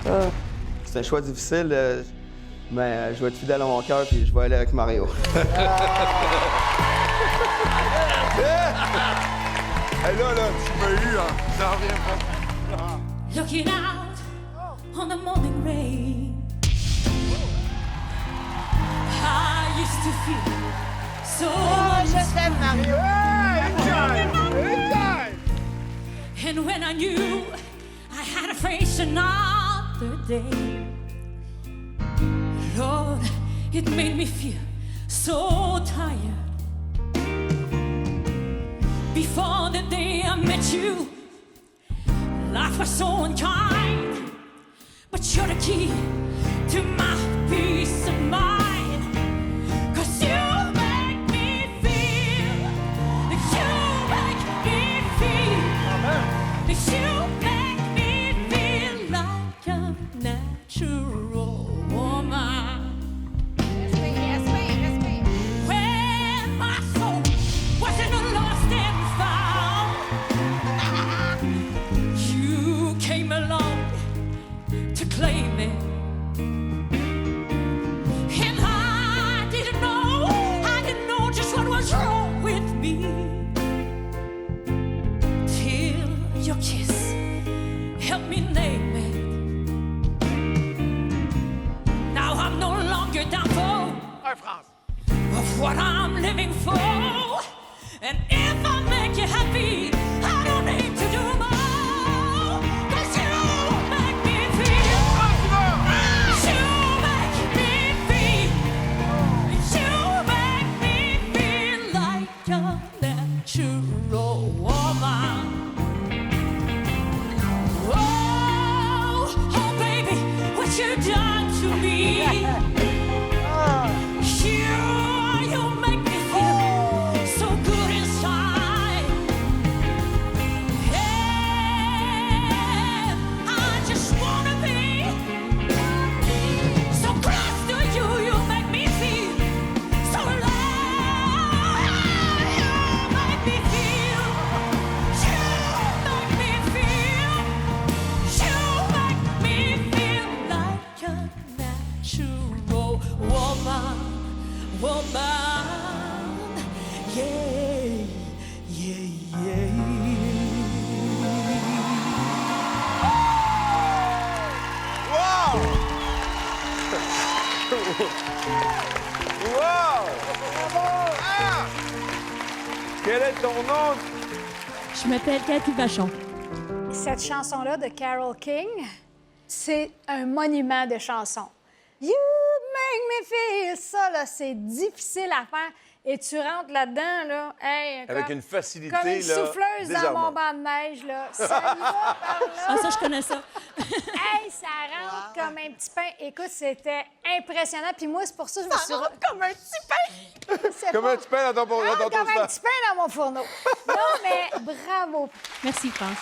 d'amour. C'est un choix difficile, mais je vais être fidèle à mon cœur puis je vais aller avec Mario. Hey, là, tu m'as eu, hein? J'en reviens pas. Looking out on the morning rain, I used to feel so and when I knew I had to face another day, Lord, it made me feel so tired. Before the day I met you, life was so unkind, but you're the key to my peace of mind. 'Cause you make me feel, you make me feel, you make me feel like a natural woman. Yes, ma'am. When my soul was in a lost and found, you came along to claim it. And I didn't know just what was wrong with me, till your kiss helped me name it. Now I'm no longer doubtful of what I'm living for. And if I make you happy, I don't need to do more. 'Cause you make me feel, you make me feel, you make me feel like a natural woman. Oh, oh baby, what you done to me. You make me feel so good inside. And I just wanna be so close to you. You make me feel so alive. You make me feel, you make me feel, you make me feel like a natural woman. Yeah, yeah, yeah. Wow! Quel est ton nom? Je m'appelle Cathy Vachon. Cette chanson-là de Carole King, c'est un monument de chanson. You make me feel ça, là, c'est difficile à faire. Et tu rentres là-dedans, là, hey, avec une facilité, comme une là, souffleuse dans mon banc de neige, là. Ça y va par là. Ah, ça, je connais ça. Hey, ça rentre comme un petit pain. Écoute, c'était impressionnant. Puis moi, c'est pour ça que je me suis... comme un petit pain! Comme un petit pain dans ton Comme un toaster. petit pain dans mon fourneau. Non, mais bravo. Merci, France.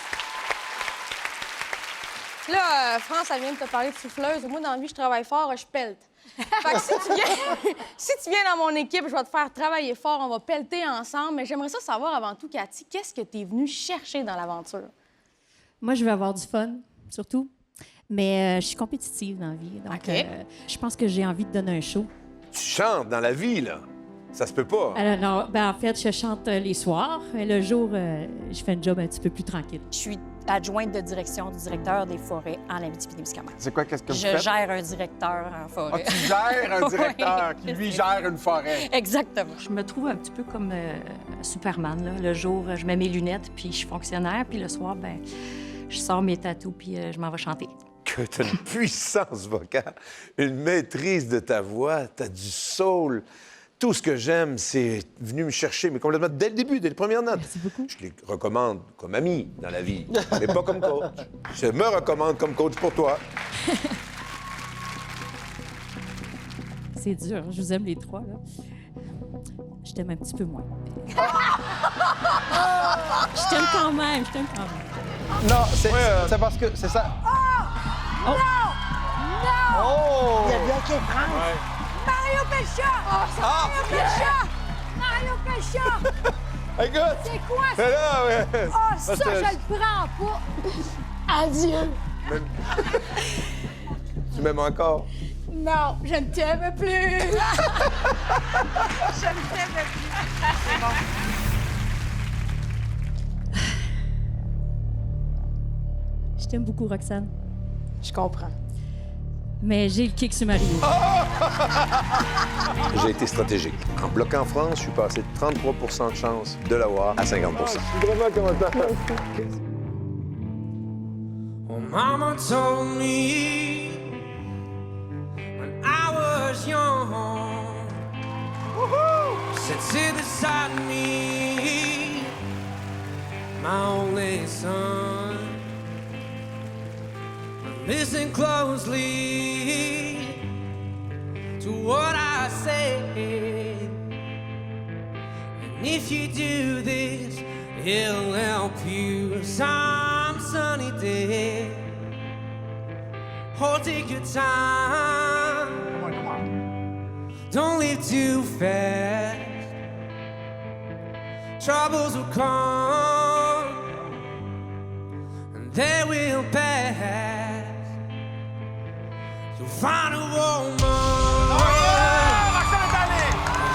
Là, France, elle vient de te parler de souffleuse. Moi, dans la vie, je travaille fort, je pelte. Fait que si tu viens dans mon équipe, je vais te faire travailler fort, on va pelleter ensemble. Mais j'aimerais ça savoir avant tout, Cathy, qu'est-ce que tu es venue chercher dans l'aventure? Moi, je veux avoir du fun, surtout. Mais je suis compétitive dans la vie. Donc, je pense que j'ai envie de donner un show. Tu chantes dans la vie, là. Ça se peut pas. Alors, non, ben, en fait, je chante les soirs. Mais le jour, je fais un job un petit peu plus tranquille. Je suis adjointe de direction du directeur des forêts en Abitibi-Témiscamingue. C'est quoi, qu'est-ce que vous Je faites? gère un directeur en forêt. Ah, tu gères un directeur Oui, qui, lui, gère une forêt. Exactement. Je me trouve un petit peu comme Superman, là. Le jour, je mets mes lunettes, puis je suis fonctionnaire. Puis le soir, ben, je sors mes tatous, puis je m'en vais chanter. Que tu as une puissance vocale, une maîtrise de ta voix, tu as du soul. Tout ce que j'aime, c'est venu me chercher, mais complètement dès le début, dès les premières notes. Merci beaucoup. Je les recommande comme ami dans la vie, mais pas comme coach. Je me recommande comme coach pour toi. C'est dur. Je vous aime les trois, là. Je t'aime un petit peu moins. Je t'aime quand même. Non, c'est parce que c'est ça. Non! Oh! Il y a bien qui est France. Mario Pelcha! Mario Pelcha! Mario Pelcha! Écoute! C'est quoi ça? Mais là, ouais. Oh, ça, Parce que- je le prends pas! Adieu! Tu m'aimes encore? Non, je ne t'aime plus! Je ne t'aime plus! C'est bon. Je t'aime beaucoup, Roxane. Je comprends. Mais j'ai le kick sur Mario. J'ai été stratégique. En bloquant France, je suis passé de 33 de chance de l'avoir à 50 Je suis vraiment content. Well, Mama told me when I was young, said, sit beside me, my only son. Listen closely to what I say, and if you do this, it'll help you some sunny day. Oh, take your time. Come on. Don't live too fast. Troubles will come, and they will pass. You'll find a woman.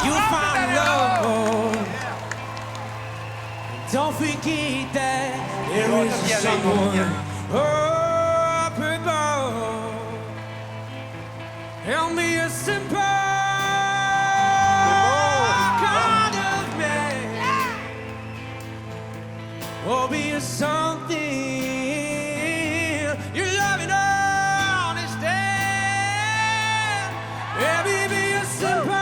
You'll find love. Don't forget that there is someone up above. Help me a simple kind of man. Or be a something you love and understand. Maybe be a simple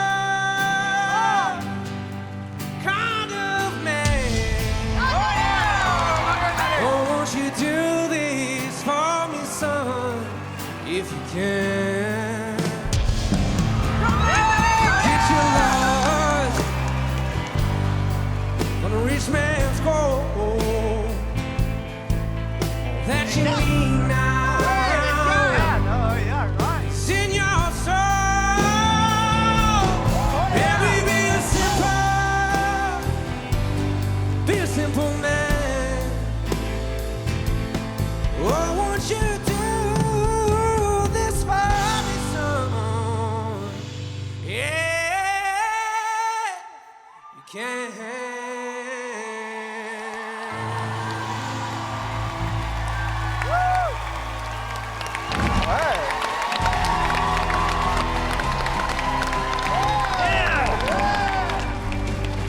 kind of man. Oh, won't you do this for me, son, if you can? Get your love on a rich man's gold. That you need now. It's in your soul. Baby, be a simple man. Oh, won't you do this for me, son? Yeah, you can.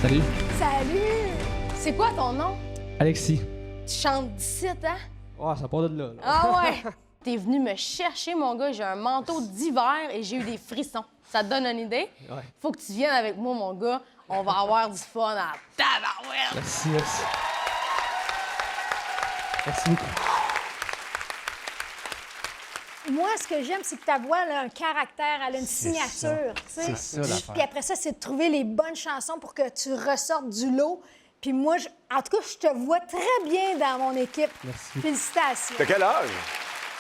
Salut. Salut! C'est quoi ton nom? Alexis. Tu chantes d'ici, hein? Oh, ça part de là. Ah ouais! T'es venu me chercher, mon gars. J'ai un manteau d'hiver et j'ai eu des frissons. Ça te donne une idée? Ouais. Faut que tu viennes avec moi, mon gars. On va avoir du fun à tabarouette! Merci. Merci beaucoup. Moi, ce que j'aime, c'est que ta voix elle a un caractère, elle a une signature. C'est ça, l'affaire. Puis après ça, c'est de trouver les bonnes chansons pour que tu ressortes du lot. Puis moi, en tout cas, je te vois très bien dans mon équipe. Merci. Félicitations. T'as quel âge?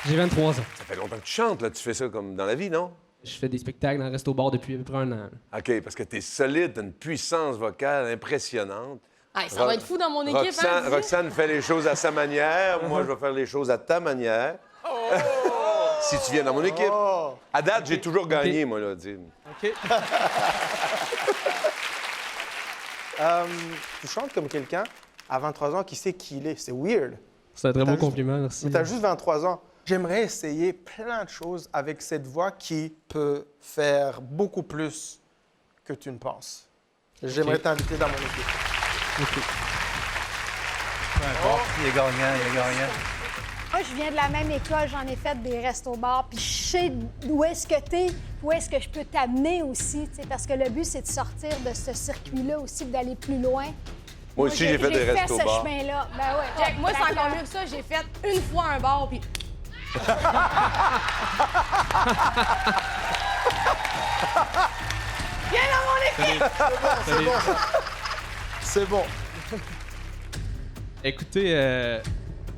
J'ai 23 ans. Ça fait longtemps que tu chantes, là. Tu fais ça comme dans la vie, non? Je fais des spectacles dans le resto-bar depuis à peu près 1 an. OK, parce que t'es solide, t'as une puissance vocale impressionnante. Hey, ça va être fou dans mon équipe, hein? Roxane fait les choses à sa manière. Moi, je vais faire les choses à ta manière. Si tu viens dans mon équipe. À date, j'ai toujours gagné, moi, là. Dis. OK. Tu chantes comme quelqu'un à 23 ans qui sait qui il est. C'est weird. C'est un très beau compliment, merci. Mais t'as juste 23 ans. J'aimerais essayer plein de choses avec cette voix qui peut faire beaucoup plus que tu ne penses. J'aimerais t'inviter dans mon équipe. OK. Peu importe, il est gagnant. Moi, je viens de la même école, j'en ai fait des restos-bars, puis je sais où est-ce que t'es, où est-ce que je peux t'amener aussi, tu sais, parce que le but, c'est de sortir de ce circuit-là aussi, d'aller plus loin. Moi aussi, j'ai fait des restos-bars. restos J'ai fait bars. ce chemin-là. Ben ouais. Jack, moi, c'est encore mieux que ça. J'ai fait une fois un bar, puis... Viens dans mon équipe! C'est bon, ça. C'est bon. Écoutez,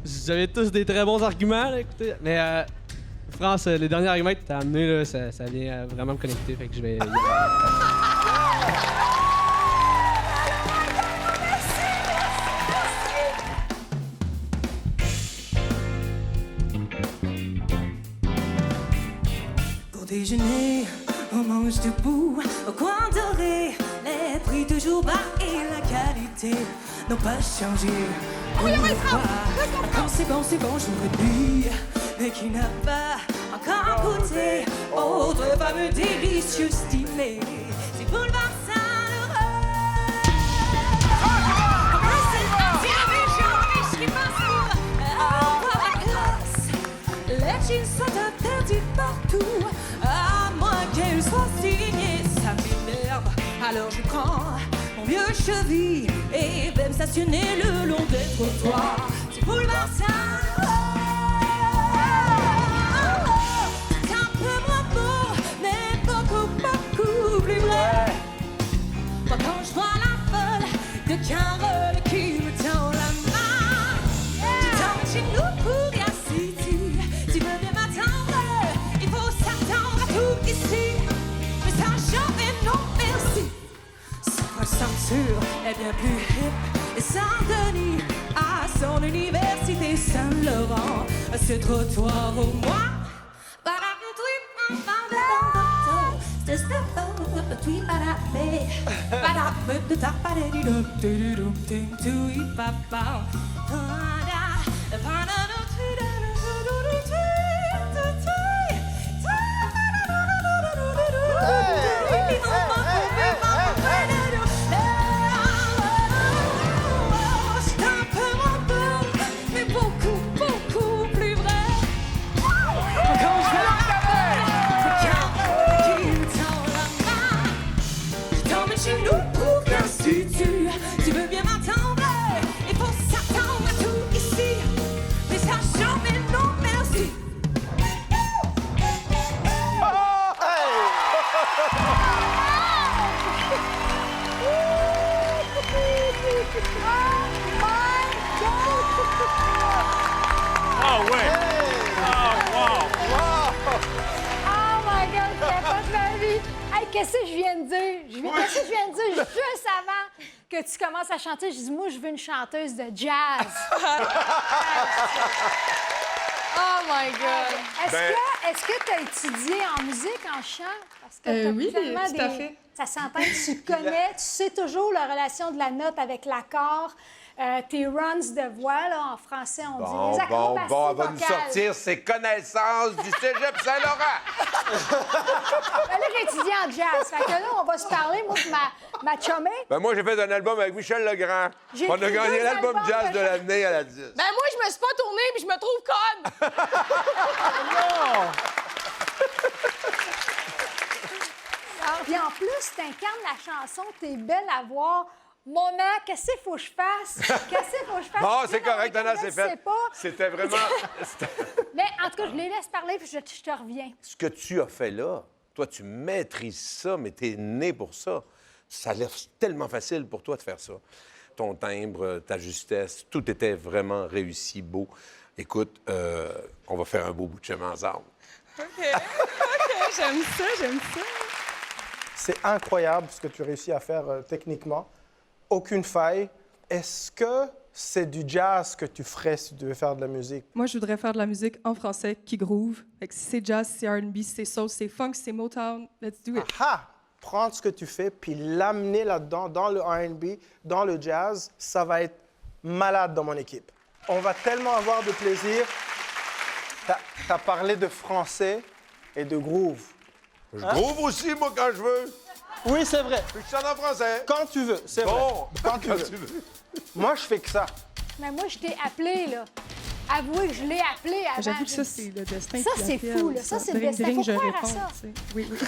vous avez tous des très bons arguments, là, écoutez. Mais, France, les derniers arguments que tu as amenés, là, ça vient vraiment me connecter, fait que je vais... Pour déjeuner, on mange debout au coin doré. Les prix toujours bas et la qualité n'ont pas changé. Quand c'est bon, j'aurais bu, mais qui n'a pas encore goûté autre fameux délicieux dîner. C'est bouleversant l'heureux. C'est partir des gens riches qui passent pour la classe. Les jeans sont interdits partout, à moins qu'elles soient signées. Ça m'énerve, alors je prends mon vieux cheville et vais me stationner le long des trottoirs. C'est bouleversant. C'est un peu moins beau, mais beaucoup plus vrai. Moi, quand je vois la folle de Carole qui me tend la main, tu tends chez nous pour rien si tu veux bien m'attendre. Il faut s'attendre à tout ici, mais ça jamais non merci. Sa ceinture est bien plus hip et Saint-Denis à son université Saint-Laurent. Ce trottoir au moins. C'est un peu moins beau, mais beaucoup plus vrai. Quand je vois qui me tend la main, je t'emmène chez nous pour rien si tu veux bien m'attendre. Il faut s'attendre à tout ici, mais ça jamais non merci. Ah ouais! Ah, wow! Oh my God, je capote ma vie! Hey, qu'est-ce que je viens de dire? Qu'est-ce que je viens de dire juste avant que tu commences à chanter? Je dis, moi, je veux une chanteuse de jazz. Oh my God! Est-ce que tu as étudié en musique, en chant? Parce que t'as oui, tellement tout à fait. Ça s'entend que tu connais, tu sais toujours la relation de la note avec l'accord. tes runs de voix, là, en français, on dit les Bon, acrobaties elle va nous vocales. sortir ses connaissances du cégep Saint-Laurent. Ben là, j'étudie en jazz. Fait que là, on va se parler, moi et ma chumée. Ben moi, j'ai fait un album avec Michel Legrand. J'ai On a écrit gagné 2 l'album albums jazz de de l'année à la 10. Ben moi, je me suis pas tournée, puis je me trouve conne. Non! Puis en plus, t'incarnes la chanson « T'es belle à voir ». Maman, qu'est-ce qu'il faut que je fasse? Qu'est-ce qu'il faut que je fasse? Bon, c'est correct, non, Anna, c'est je sais fait. pas. C'était vraiment... Mais en tout cas, je les laisse parler, puis je te reviens. Ce que tu as fait là, toi, tu maîtrises ça, mais t'es né pour ça. Ça a l'air tellement facile pour toi de faire ça. Ton timbre, ta justesse, tout était vraiment réussi, beau. Écoute, on va faire un beau bout de chemin ensemble. OK, j'aime ça, j'aime ça. C'est incroyable ce que tu réussis à faire techniquement. Aucune faille. Est-ce que c'est du jazz que tu ferais si tu devais faire de la musique? Moi, je voudrais faire de la musique en français qui groove. Fait que si c'est jazz, si c'est R&B, si c'est soul, si c'est funk, si c'est Motown, let's do it. Ah! Prendre ce que tu fais puis l'amener là-dedans, dans le R&B, dans le jazz, ça va être malade dans mon équipe. On va tellement avoir de plaisir. T'as parlé de français et de groove. Je groove aussi, moi, quand je veux. Oui, c'est vrai. Je chante en français. Quand tu veux, c'est bon, vrai. Quand tu veux. Moi, je fais que ça. Mais moi, je t'ai appelé, là. Avouez que je l'ai appelé avant. J'avoue que ça, c'est le destin. Ça, c'est fou, là. Ça, c'est le destin. Faut croire à ça. Oui, oui.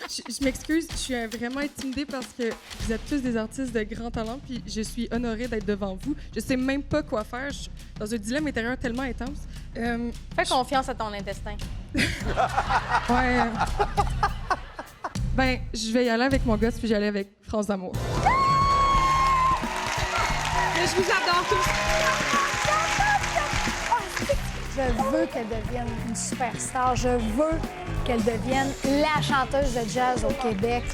Je m'excuse, je suis vraiment intimidée parce que vous êtes tous des artistes de grand talent, puis je suis honorée d'être devant vous. Je sais même pas quoi faire. Je suis dans un dilemme intérieur tellement intense. Fais confiance à ton intestin. Ouais. Ben, je vais y aller avec mon gosse, puis j'y aller avec France d'amour. Mais je vous adore tous. Je veux qu'elle devienne une superstar. Je veux qu'elle devienne la chanteuse de jazz au Québec.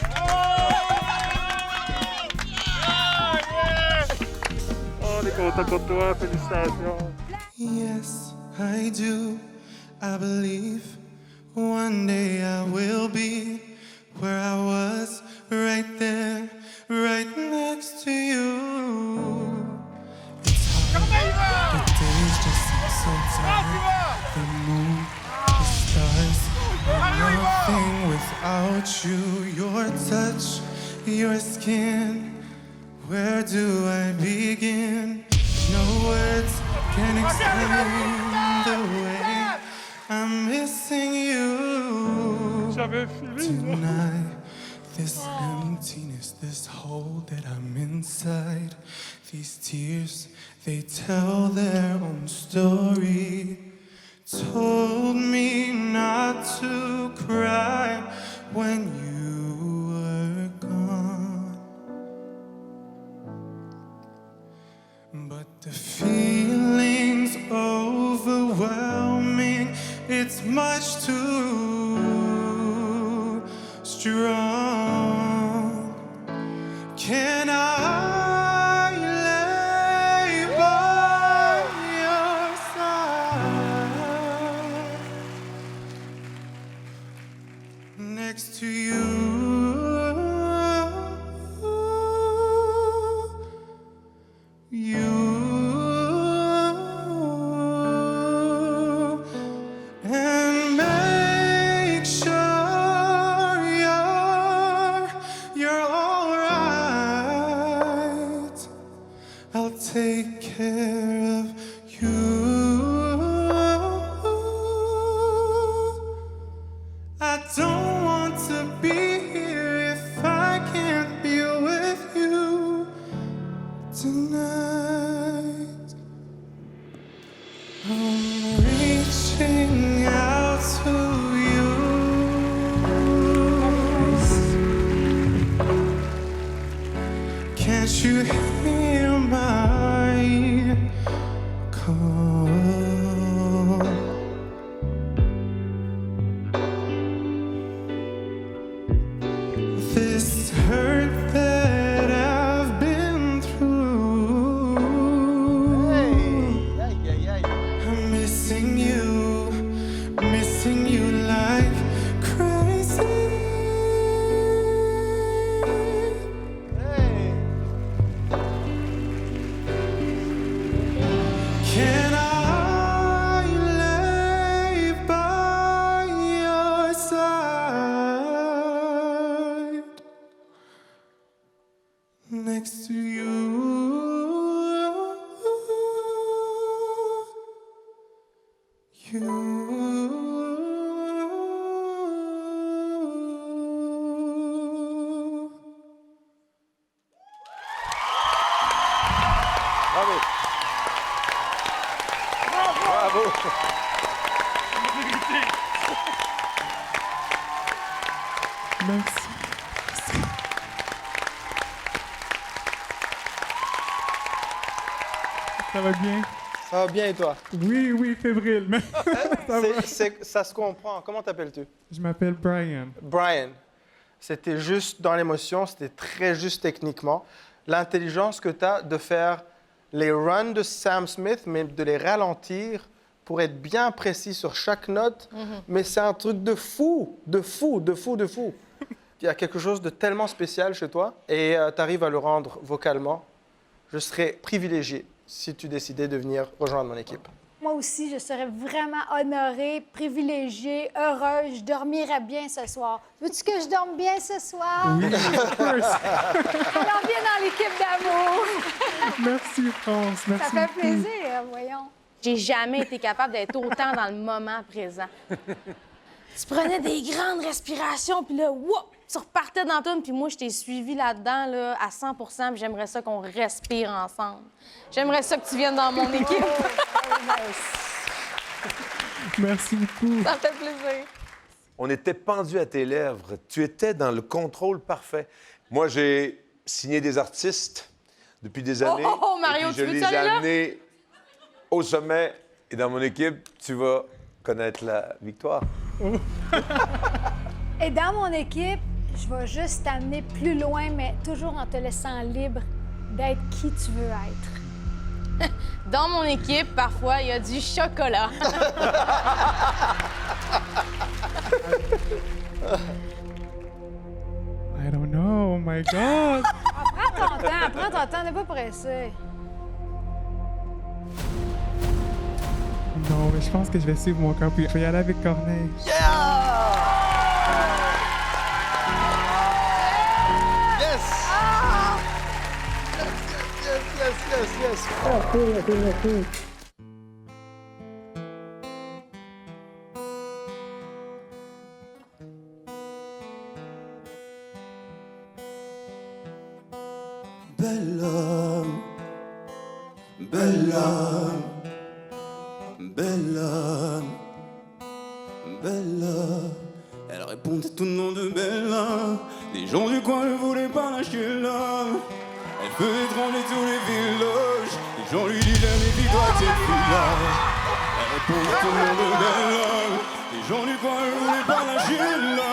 On est content pour toi. Félicitations. Yes, I do. I believe one day I will be where I was, right there, right next to you. The days just seem so tired. The moon, the stars, are nothing without you. Your touch, your skin. Where do I begin? No words can explain the way I'm missing you. Tonight, this emptiness, this hole that I'm inside, these tears, they tell their own story. Told me not to cry when you were gone. But the feeling's overwhelming, it's much too strong. Can I lay by your side next to you? And make sure you're all right. I'll take care of you. I don't want to be here if I can't be with you tonight. I'm reaching out to you. Can't you hear my call? This hurt that I've been through. I'm missing you like crazy. next to you. Bravo. Bravo. Merci. Ça va bien? Ça va bien et toi? Oui, fébrile, mais ça se comprend. Comment t'appelles-tu? Je m'appelle Brian. Brian. C'était juste dans l'émotion, c'était très juste techniquement. L'intelligence que tu as de faire les runs de Sam Smith, mais de les ralentir pour être bien précis sur chaque note. Mais c'est un truc de fou, de fou, de fou, de fou. Il y a quelque chose de tellement spécial chez toi et tu arrives à le rendre vocalement. Je serais privilégié si tu décidais de venir rejoindre mon équipe. Moi aussi, je serais vraiment honorée, privilégiée, heureuse. Je dormirais bien ce soir. Veux-tu que je dorme bien ce soir? Oui, of course. Alors, viens dans l'équipe d'amour. Merci, France. Merci. Ça fait beaucoup. plaisir, voyons. J'ai jamais été capable d'être autant dans le moment présent. Tu prenais des grandes respirations, puis là, whoop, tu repartais dans ton, puis moi, je t'ai suivi là-dedans là, à 100 puis j'aimerais ça qu'on respire ensemble. J'aimerais ça que tu viennes dans mon équipe. Merci beaucoup. Ça me fait plaisir. On était pendu à tes lèvres. Tu étais dans le contrôle parfait. Moi, j'ai signé des artistes depuis des années. Oh, Mario, et puis tu je veux-tu les ai aller là? amenés au sommet. Et dans mon équipe, tu vas connaître la victoire. Et dans mon équipe, je vais juste t'amener plus loin, mais toujours en te laissant libre d'être qui tu veux être. Dans mon équipe, parfois, il y a du chocolat. I don't know, oh my God. Prends ton temps, n'est pas pressé. Non, mais je pense que je vais suivre mon cœur, puis je vais y aller avec Corneille. Yes! Yes! Merci. Bella, bella, bella, bella. Elle répondait tout le nom de Bella. Les gens du coin ne voulaient pas lâcher là. Elle faisait trembler tous les villages. Les gens lui disaient méfie-toi de cette fille-là. Elle répondait tout le nom de Bella. Les gens du coin ne voulaient pas lâcher là.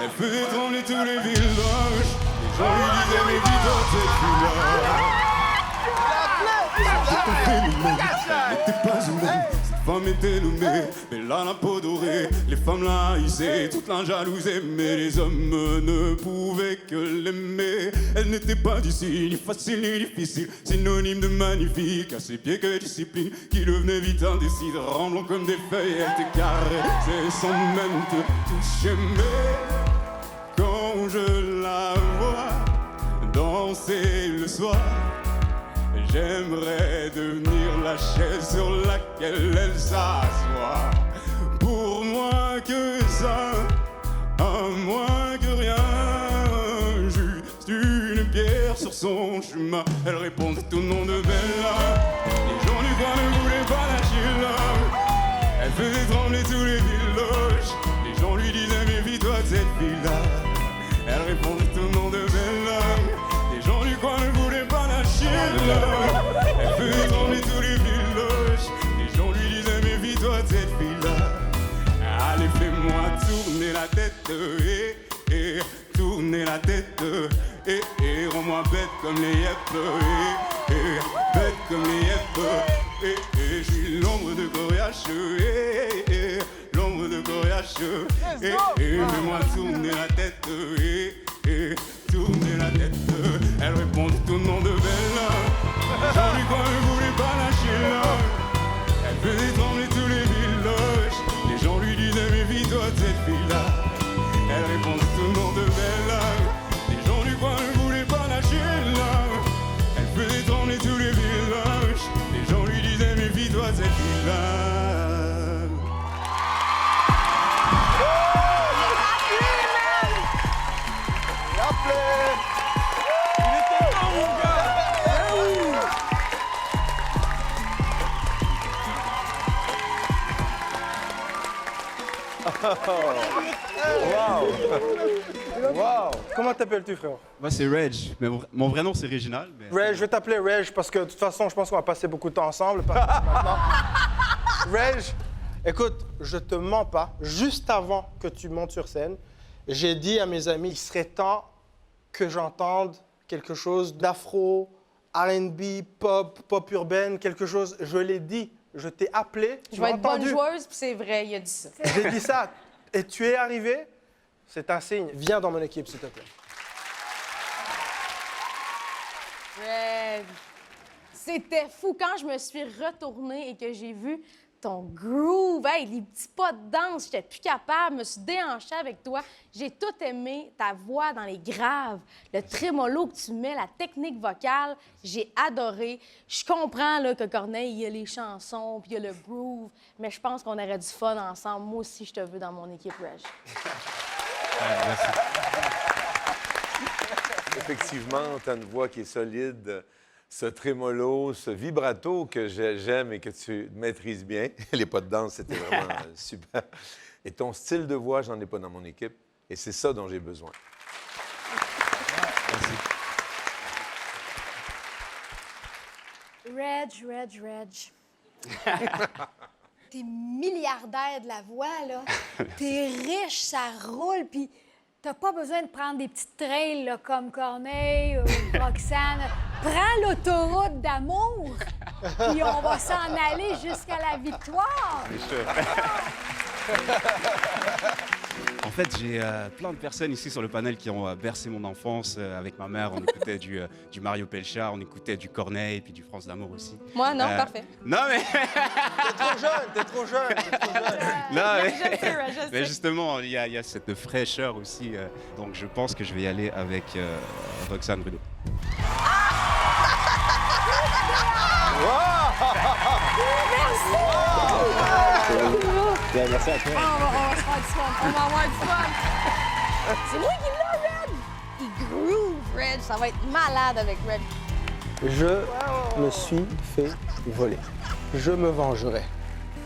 Elle faisait trembler tous les villages. Les gens lui disaient méfie-toi de cette fille-là. N'était pas humaine, cette femme était nommée, Bella la peau dorée, les femmes la haïssaient, toute la jalousie, mais les hommes ne pouvaient que l'aimer. Elle n'était pas d'ici, ni facile ni difficile, synonyme de magnifique, à ses pieds que discipline, qui devenait vite indécile, tremblant comme des feuilles, elle te caressait sans même te toucher. Mais quand je la vois danser le soir, j'aimerais devenir la chaise sur laquelle elle s'assoit. Pour moi que ça, à moins que rien, juste une pierre sur son chemin. Elle répondait au nom de Bella. Les gens du coin ne voulaient pas lâcher là. Elle faisait trembler tous les villages. Les gens lui disaient méfie-toi de cette fille-là. Elle répondait au nom de Bella. Les gens du coin ne voulaient pas lâcher là. Elle faisait trembler tous les villages. Les gens lui disaient méfie-toi de cette fille-là. Allez, fais-moi tourner la tête, tourner la tête, rends-moi bête comme les yep, bête comme les yep, je suis l'ombre de Coriace, l'ombre de Coriace, fais-moi tourner la tête, tourner la tête. Elle répondait au nom de Bella. Jean lui quoi ne voulait pas lâcher là. Elle faisait trembler tous les villages. Les gens lui disaient méfie-toi de cette fille-là. Elle répondait au nom de Bella. Les gens lui quoi ne voulaient pas lâcher là. love. Il était temps, mon gars! Wow! Wow! Comment t'appelles-tu, frère? Moi, c'est Reg, mais mon vrai nom, c'est Réginald. Mais... Reg, je vais t'appeler Reg parce que de toute façon, je pense qu'on va passer beaucoup de temps ensemble. Maintenant. Reg, écoute, je te mens pas. Juste avant que tu montes sur scène, j'ai dit à mes amis, il serait temps que j'entende quelque chose d'afro, R&B, pop urbaine, quelque chose. Je l'ai dit, je t'ai appelé. Je vais être bonne joueuse, puis c'est vrai, il a dit ça. J'ai dit ça. Et tu es arrivé, c'est un signe. Viens dans mon équipe, s'il te plaît. Reg, c'était fou quand je me suis retournée et que j'ai vu ton groove, hey, les petits pas de danse, j'étais plus capable, je me suis déhanchée avec toi. J'ai tout aimé, ta voix dans les graves, le trémolo que tu mets, la technique vocale, j'ai adoré. Je comprends là, que Corneille, il y a les chansons, puis il y a le groove, mais je pense qu'on aurait du fun ensemble. Moi aussi, je te veux dans mon équipe, Reg. Merci. Effectivement, tu as une voix qui est solide. Ce trémolo, ce vibrato que j'aime et que tu maîtrises bien. Les pas de danse, c'était vraiment super. Et ton style de voix, j'en ai pas dans mon équipe. Et c'est ça dont j'ai besoin. Reg. T'es milliardaire de la voix, là. T'es riche, ça roule, puis t'as pas besoin de prendre des petites trails là, comme Corneille ou Roxane. Prends l'autoroute d'amour, puis on va s'en aller jusqu'à la victoire. C'est sûr. En fait, j'ai plein de personnes ici sur le panel qui ont bercé mon enfance. Avec ma mère, on écoutait du Mario Pelcha, on écoutait du Corneille, puis du France d'amour aussi. Moi, non, parfait. Non, mais... T'es trop jeune. Non, mais... Je sais. Mais justement, il y a cette fraîcheur aussi. Donc, je pense que je vais y aller avec Roxane Bruno. Merci. Merci à toi. On va se faire du fun. On va avoir du fun. C'est moi qui l'ai, Reg. Il groove, Reg. Ça va être malade avec Reg. Je me suis fait voler. Je me vengerai.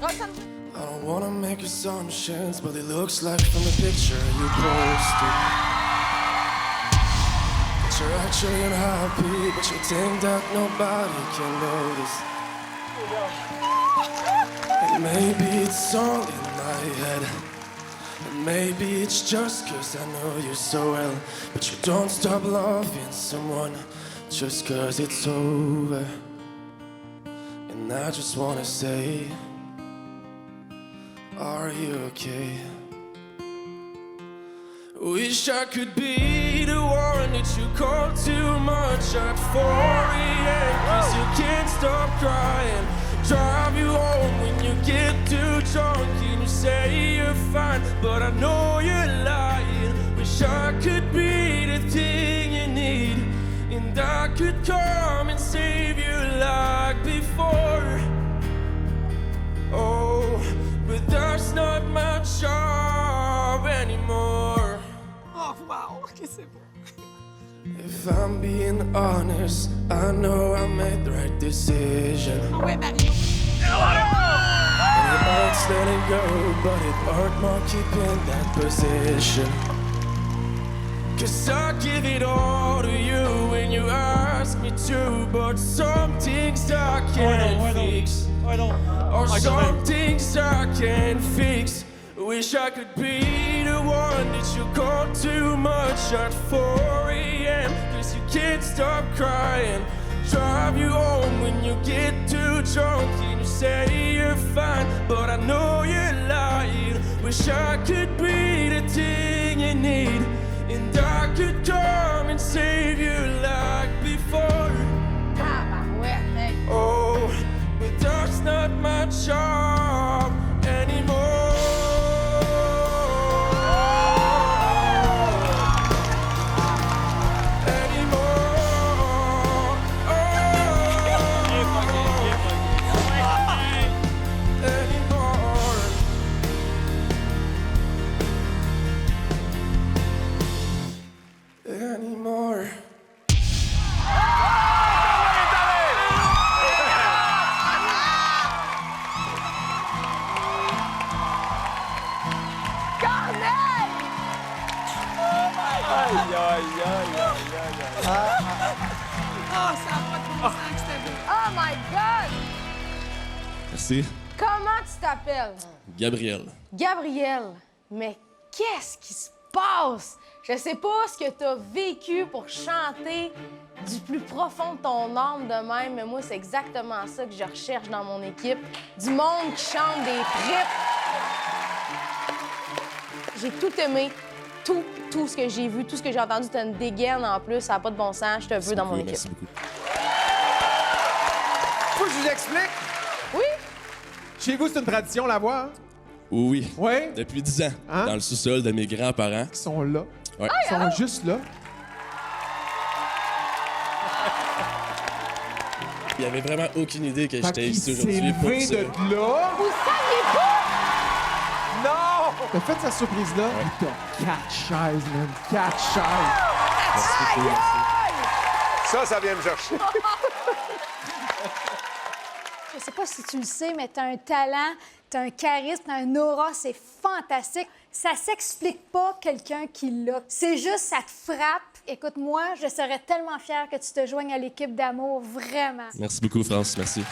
Roxane. I don't wanna make assumptions, but it looks like from the picture you posted that you're actually unhappy, but you think that nobody can notice. And maybe it's all in my head, and maybe it's just 'cause I know you so well, but you don't stop loving someone just 'cause it's over. And I just wanna say, are you okay? Wish I could be the one that you call too much at 4 a.m. 'Cause you can't stop crying. Drive you home when you get too drunk and you say you're fine, but I know you're lying. Wish I could be the thing you need, and I could come and save you like before. Oh, but that's not my job anymore. Oh, wow, que c'est beau. If I'm being honest, I know I made the right decision. Ouais, Mario. And it hurts letting go, but it hurt more keeping that position. 'Cause I give it all to you when you ask me to, but some things I can't fix. Or some things I can't fix. Wish I could be the one that you call too much at 4 a.m. 'Cause you can't stop crying. Drive you home when you get too drunk and you say you're fine, but I know you're lying. Wish I could be the thing you need, and I could come and save you like before. Oh, but that's not my job anymore. Merci. Comment tu t'appelles? Gabriel. Gabriel, mais qu'est-ce qui se passe? Je sais pas ce que t'as vécu pour chanter du plus profond de ton âme de même, mais moi, c'est exactement ça que je recherche dans mon équipe. Du monde qui chante des tripes. J'ai tout aimé. Tout ce que j'ai vu, tout ce que j'ai entendu, t'as une dégaine en plus, ça n'a pas de bon sens, je te veux dans mon équipe. Merci beaucoup. Faut que je vous explique? Oui? Chez vous, c'est une tradition, la voix, hein? Oui. Oui? Depuis 10 ans, Hein? dans le sous-sol de mes grands-parents. Ils sont là. Ouais. Ils sont juste là. Il avait vraiment aucune idée que Fait j'étais qu'il ici s'est aujourd'hui pour levé ça. de là. Vous saviez pas? Non! T'as fait sa surprise-là? Ouais. T'as 4 chaises, man. 4 chaises. Ça vient me chercher. Je sais pas si tu le sais, mais t'as un talent, t'as un charisme, t'as un aura, c'est fantastique. Ça s'explique pas quelqu'un qui l'a. C'est juste, ça te frappe. Écoute, moi, je serais tellement fière que tu te joignes à l'équipe d'amour, vraiment. Merci beaucoup, France. Merci.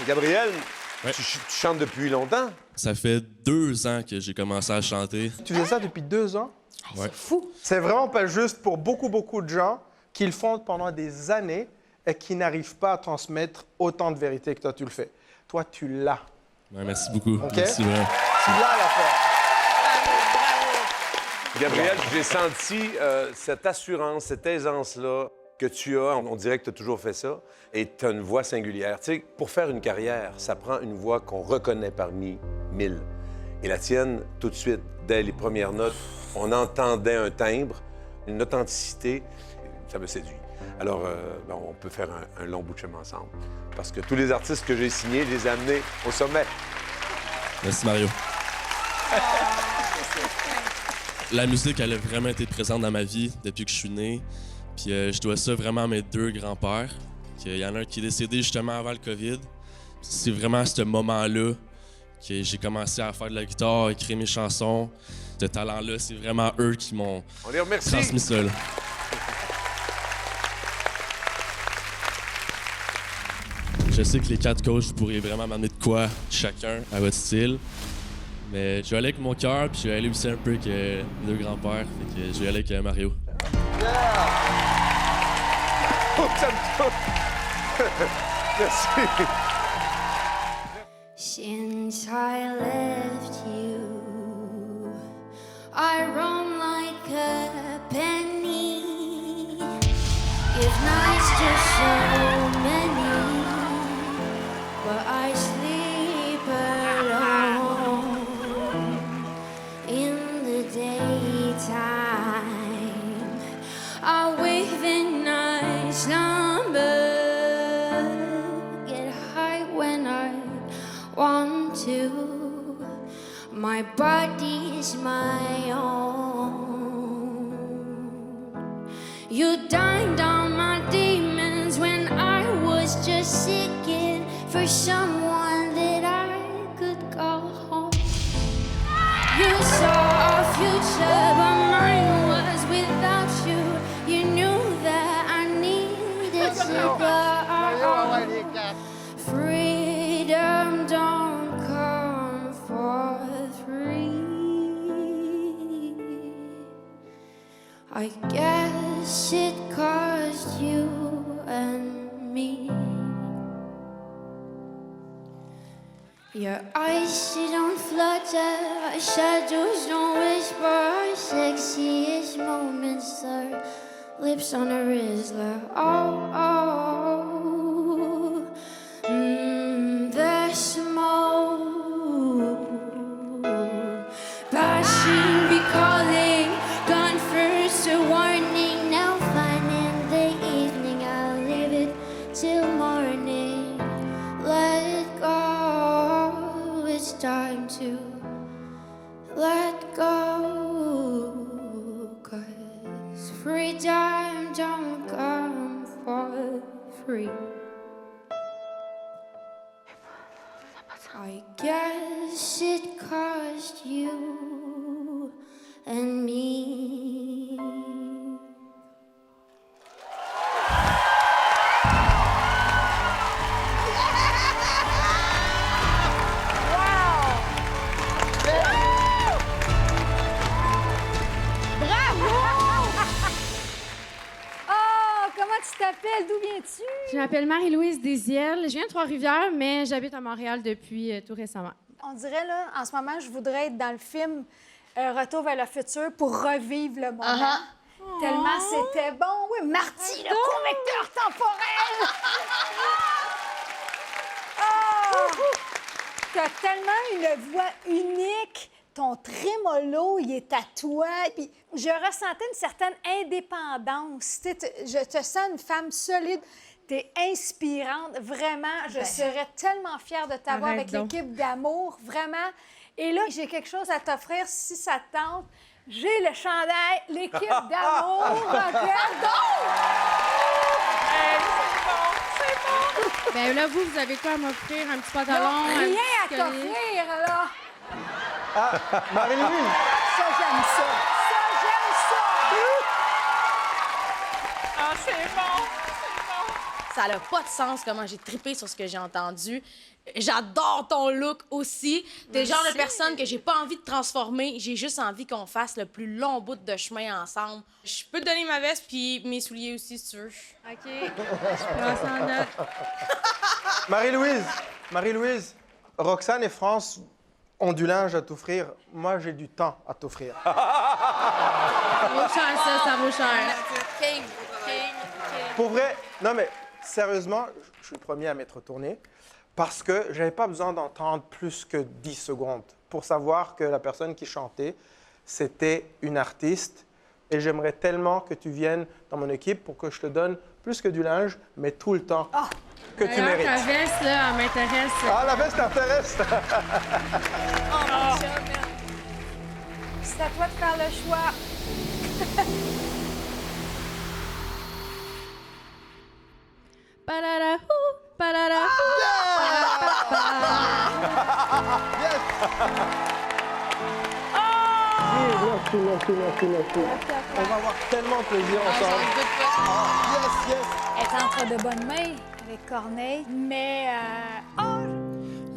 Gabriel, Ouais. tu chantes depuis longtemps? Ça fait 2 ans que j'ai commencé à chanter. Tu faisais ça depuis 2 ans? Ouais. Fou! C'est vraiment pas juste pour beaucoup de gens qui le font pendant des années et qui n'arrivent pas à transmettre autant de vérité que toi, tu le fais. Toi, tu l'as. Ouais, merci beaucoup. OK? Merci vraiment. Tu l'as, l'affaire. Gabriel, j'ai senti cette assurance, cette aisance-là que tu as. On dirait que tu as toujours fait ça. Et tu as une voix singulière. Tu sais, pour faire une carrière, ça prend une voix qu'on reconnaît parmi 1000. Et la tienne, tout de suite, dès les premières notes, on entendait un timbre, une authenticité. Ça me séduit. Alors, on peut faire un long bout de chemin ensemble. Parce que tous les artistes que j'ai signés, je les ai amenés au sommet. Merci, Mario. La musique, elle a vraiment été présente dans ma vie depuis que je suis né. Puis je dois ça vraiment à mes 2 grands-pères. Il y en a un qui est décédé justement avant le COVID. Puis c'est vraiment à ce moment-là que j'ai commencé à faire de la guitare, à écrire mes chansons. Ce talent-là, c'est vraiment eux qui m'ont transmis ça. Là. Je sais que les 4 coachs, vous pourriez vraiment m'amener de quoi chacun à votre style. Mais je vais aller avec mon cœur, puis je vais aller aussi un peu avec les 2 grands-pères. Fait que je vais aller avec Mario. Oh, ça me touche. Merci. Since I left you, I roam like a penny. Give nights to so many, but I sleep alone in the daytime. I wake in night slumber, get high when I want to. My body's my own. You dined on my demons when I was just seeking for someone that I could call home. You saw a future, but mine was without you. You knew that I needed to go. Freedom don't come for free. I guess it cost you and me. Your eyes, they don't flutter, shadows don't whisper, sexiest moments are lips on a Rizzler. The smoke, passion be calling, gun first a warning. Now fine in the evening, I'll leave it till morning. Let it go, it's time to let go. 'Cause freedom don't come for free. I guess it cost you and me. tu t'appelles? D'où viens-tu? Je m'appelle Marie-Louise Desiel. Je viens de Trois-Rivières, mais j'habite à Montréal depuis tout récemment. On dirait, là, en ce moment, je voudrais être dans le film Retour vers le futur pour revivre le moment. Tellement c'était bon. Oui, Marty, le convecteur temporel! T'as tellement une voix unique. Ton trémolo, il est à toi. Puis je ressentais une certaine indépendance. Je te sens une femme solide. T'es inspirante. Vraiment, je serais tellement fière de t'avoir avec l'équipe d'Amour. Vraiment. Et là, j'ai quelque chose à t'offrir si ça te tente. J'ai le chandail, l'équipe d'Amour. Regarde donc! C'est bon! Bien là, vous avez quoi à m'offrir? Un petit pantalon? Non, rien à t'offrir, là! Ah, Marie-Louise! Ça, j'aime ça! Ça, j'aime ça! Ah, c'est bon! Ça n'a pas de sens comment j'ai trippé sur ce que j'ai entendu. J'adore ton look aussi. T'es le genre de personne que j'ai pas envie de transformer. J'ai juste envie qu'on fasse le plus long bout de chemin ensemble. Je peux te donner ma veste puis mes souliers aussi, si tu veux. OK. Je prends ça en note. Marie-Louise, Roxane et France ont du linge à t'offrir. Moi, j'ai du temps à t'offrir. Ça vaut cher, ça vaut cher. King. Pour vrai, non mais sérieusement, je suis le premier à m'être retourné parce que j'avais pas besoin d'entendre plus que 10 secondes pour savoir que la personne qui chantait, c'était une artiste. Et j'aimerais tellement que tu viennes dans mon équipe pour que je te donne plus que du linge, mais tout le temps que tu mérites. Ta veste, là, elle m'intéresse. Ah, la veste t'intéresse? Oh, mon Dieu, c'est à toi de faire le choix. Merci. On va avoir tellement de plaisir ensemble. Yes. Être entre de bonnes mains avec Corneille, mais...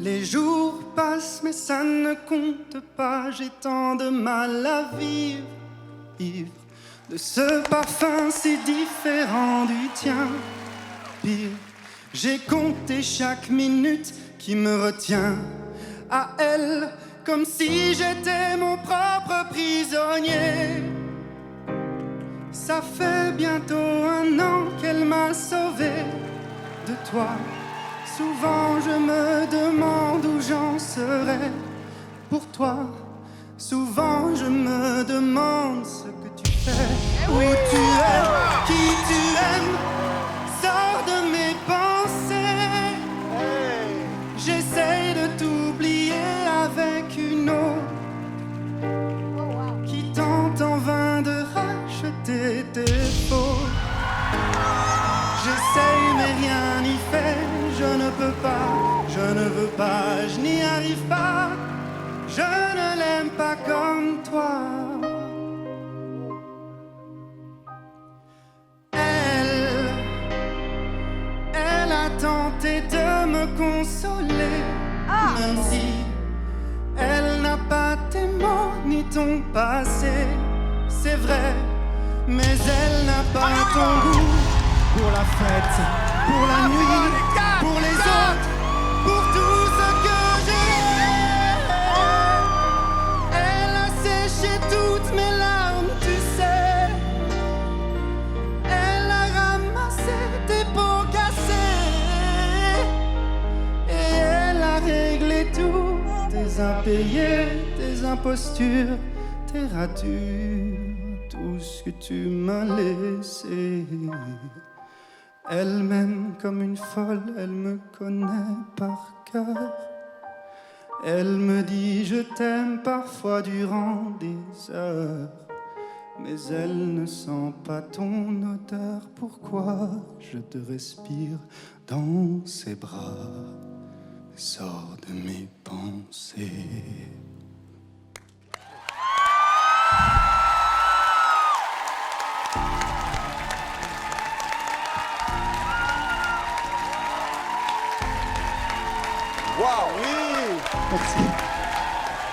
Les jours passent, mais ça ne compte pas. J'ai tant de mal à vivre, ivre de ce parfum si différent du tien. Pire, j'ai compté chaque minute qui me retient à elle, comme si j'étais mon propre prisonnier. Ça fait bientôt 1 an qu'elle m'a sauvé de toi. Souvent je me demande où j'en serais pour toi. Souvent je me demande ce que tu fais, où tu es, qui tu aimes. Sors de mes pensées. J'essaye de t'oublier avec une autre qui tente en vain de racheter tes fautes. J'essaye mais rien n'y fait. Je ne peux pas, je ne veux pas, je n'y arrive pas. Je ne l'aime pas comme toi. Elle a tenté de me consoler, même si elle n'a pas tes mots ni ton passé. C'est vrai, mais elle n'a pas ton goût pour la fête, pour la nuit, pour les autres, pour tout ce que j'ai. Elle a séché toutes mes larmes, tu sais. Elle a ramassé tes pots cassés et elle a réglé tout, tes impayés, tes impostures, tes ratures, tout ce que tu m'as laissé. Elle m'aime comme une folle, elle me connaît par cœur. Elle me dit je t'aime parfois durant des heures. Mais elle ne sent pas ton odeur. Pourquoi je te respire dans ses bras? Sors de mes pensées. Wow! Oui! Merci.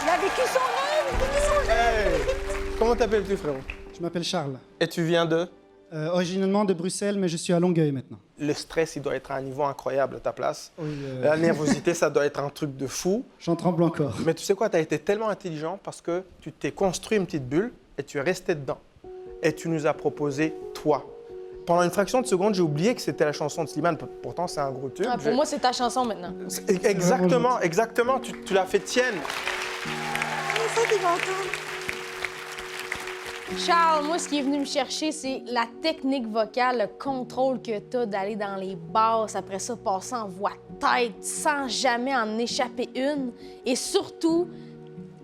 Il a vécu son rêve! Hey. Comment t'appelles-tu, frérot? Je m'appelle Charles. Et tu viens de? Originalement de Bruxelles, mais je suis à Longueuil maintenant. Le stress, il doit être à un niveau incroyable à ta place. Oui, La nervosité, ça doit être un truc de fou. J'en tremble encore. Mais tu sais quoi, tu as été tellement intelligent parce que tu t'es construit une petite bulle et tu es resté dedans. Et tu nous as proposé toi. Pendant une fraction de seconde, j'ai oublié que c'était la chanson de Slimane. Pourtant, c'est un gros tube. Ah, pour moi, c'est ta chanson maintenant. Exactement, exactement. Tu l'as fait tienne. C'est ça qu'ils vont entendre. Charles, moi, ce qui est venu me chercher, c'est la technique vocale, le contrôle que tu as d'aller dans les basses, après ça, passer en voix de tête sans jamais en échapper une. Et surtout,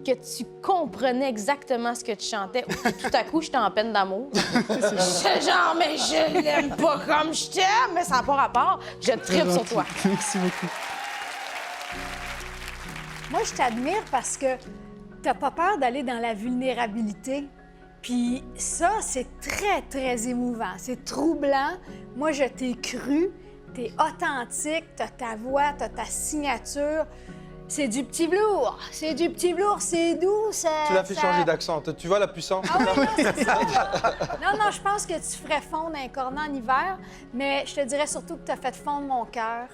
que tu comprenais exactement ce que tu chantais. Tout à coup, j'étais en peine d'amour. Je genre, mais je l'aime pas comme je t'aime, mais ça n'a pas rapport. Je tripe sur toi. Merci beaucoup. Moi, je t'admire parce que t'as pas peur d'aller dans la vulnérabilité. Puis ça, c'est très, très émouvant. C'est troublant. Moi, je t'ai cru. T'es authentique. T'as ta voix, t'as ta signature. C'est du petit velours. C'est du petit velours. C'est doux. Ça, tu l'as fait changer d'accent. Tu vois la puissance? Ah oui, non, c'est ça. Non, je pense que tu ferais fondre un cornet en hiver, mais je te dirais surtout que tu as fait fondre mon cœur.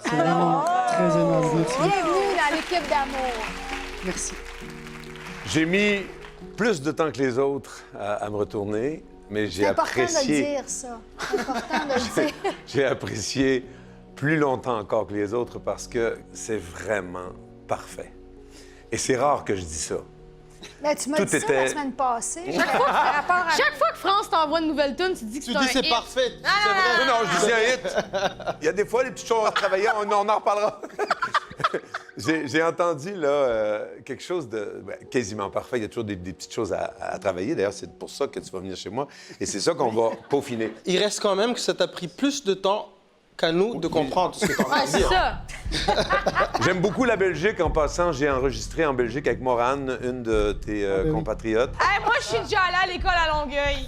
C'est vraiment très aimable. Merci. Bienvenue dans l'équipe d'amour. Merci. J'ai mis plus de temps que les autres à me retourner, mais j'ai apprécié... C'est important de le dire, ça. C'est important de le dire. J'ai apprécié plus longtemps encore que les autres parce que c'est vraiment parfait. Et c'est rare que je dis ça. Mais tu m'as dit ça la semaine passée. Chaque fois que France t'envoie une nouvelle tune, tu dis que c'est un hit. Tu dis c'est parfait. C'est vrai. Non, je dis un hit. Il y a des fois, les petites choses à travailler, on en reparlera. J'ai entendu là, quelque chose de quasiment parfait. Il y a toujours des petites choses à travailler. D'ailleurs, c'est pour ça que tu vas venir chez moi. Et c'est ça qu'on va peaufiner. Il reste quand même que ça t'a pris plus de temps qu'à nous de comprendre ce que tu as c'est ça. J'aime beaucoup la Belgique. En passant, j'ai enregistré en Belgique avec Morane, une de tes compatriotes. Hey, moi, je suis déjà allée à l'école à Longueuil.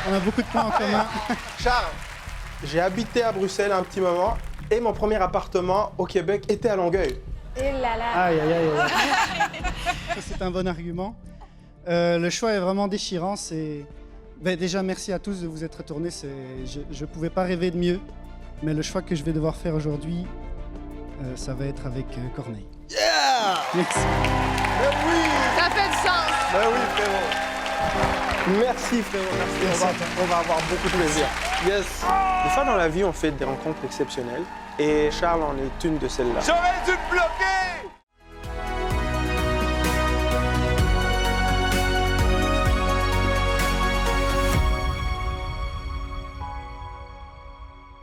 On a beaucoup de points en commun. Charles, j'ai habité à Bruxelles un petit moment et mon premier appartement au Québec était à Longueuil. Et là là. Aïe, aïe, aïe. Ça, c'est un bon argument. Le choix est vraiment déchirant. Déjà, merci à tous de vous être retournés. Je ne pouvais pas rêver de mieux. Mais le choix que je vais devoir faire aujourd'hui, ça va être avec Corneille. Yeah! Merci. Ben oui! Ça fait du sens. Ben oui, frérot. Merci, frérot. Merci. On va avoir beaucoup de plaisir. Yes. Des fois, dans la vie, on fait des rencontres exceptionnelles. Et Charles en est une de celles-là. J'aurais dû me bloquer!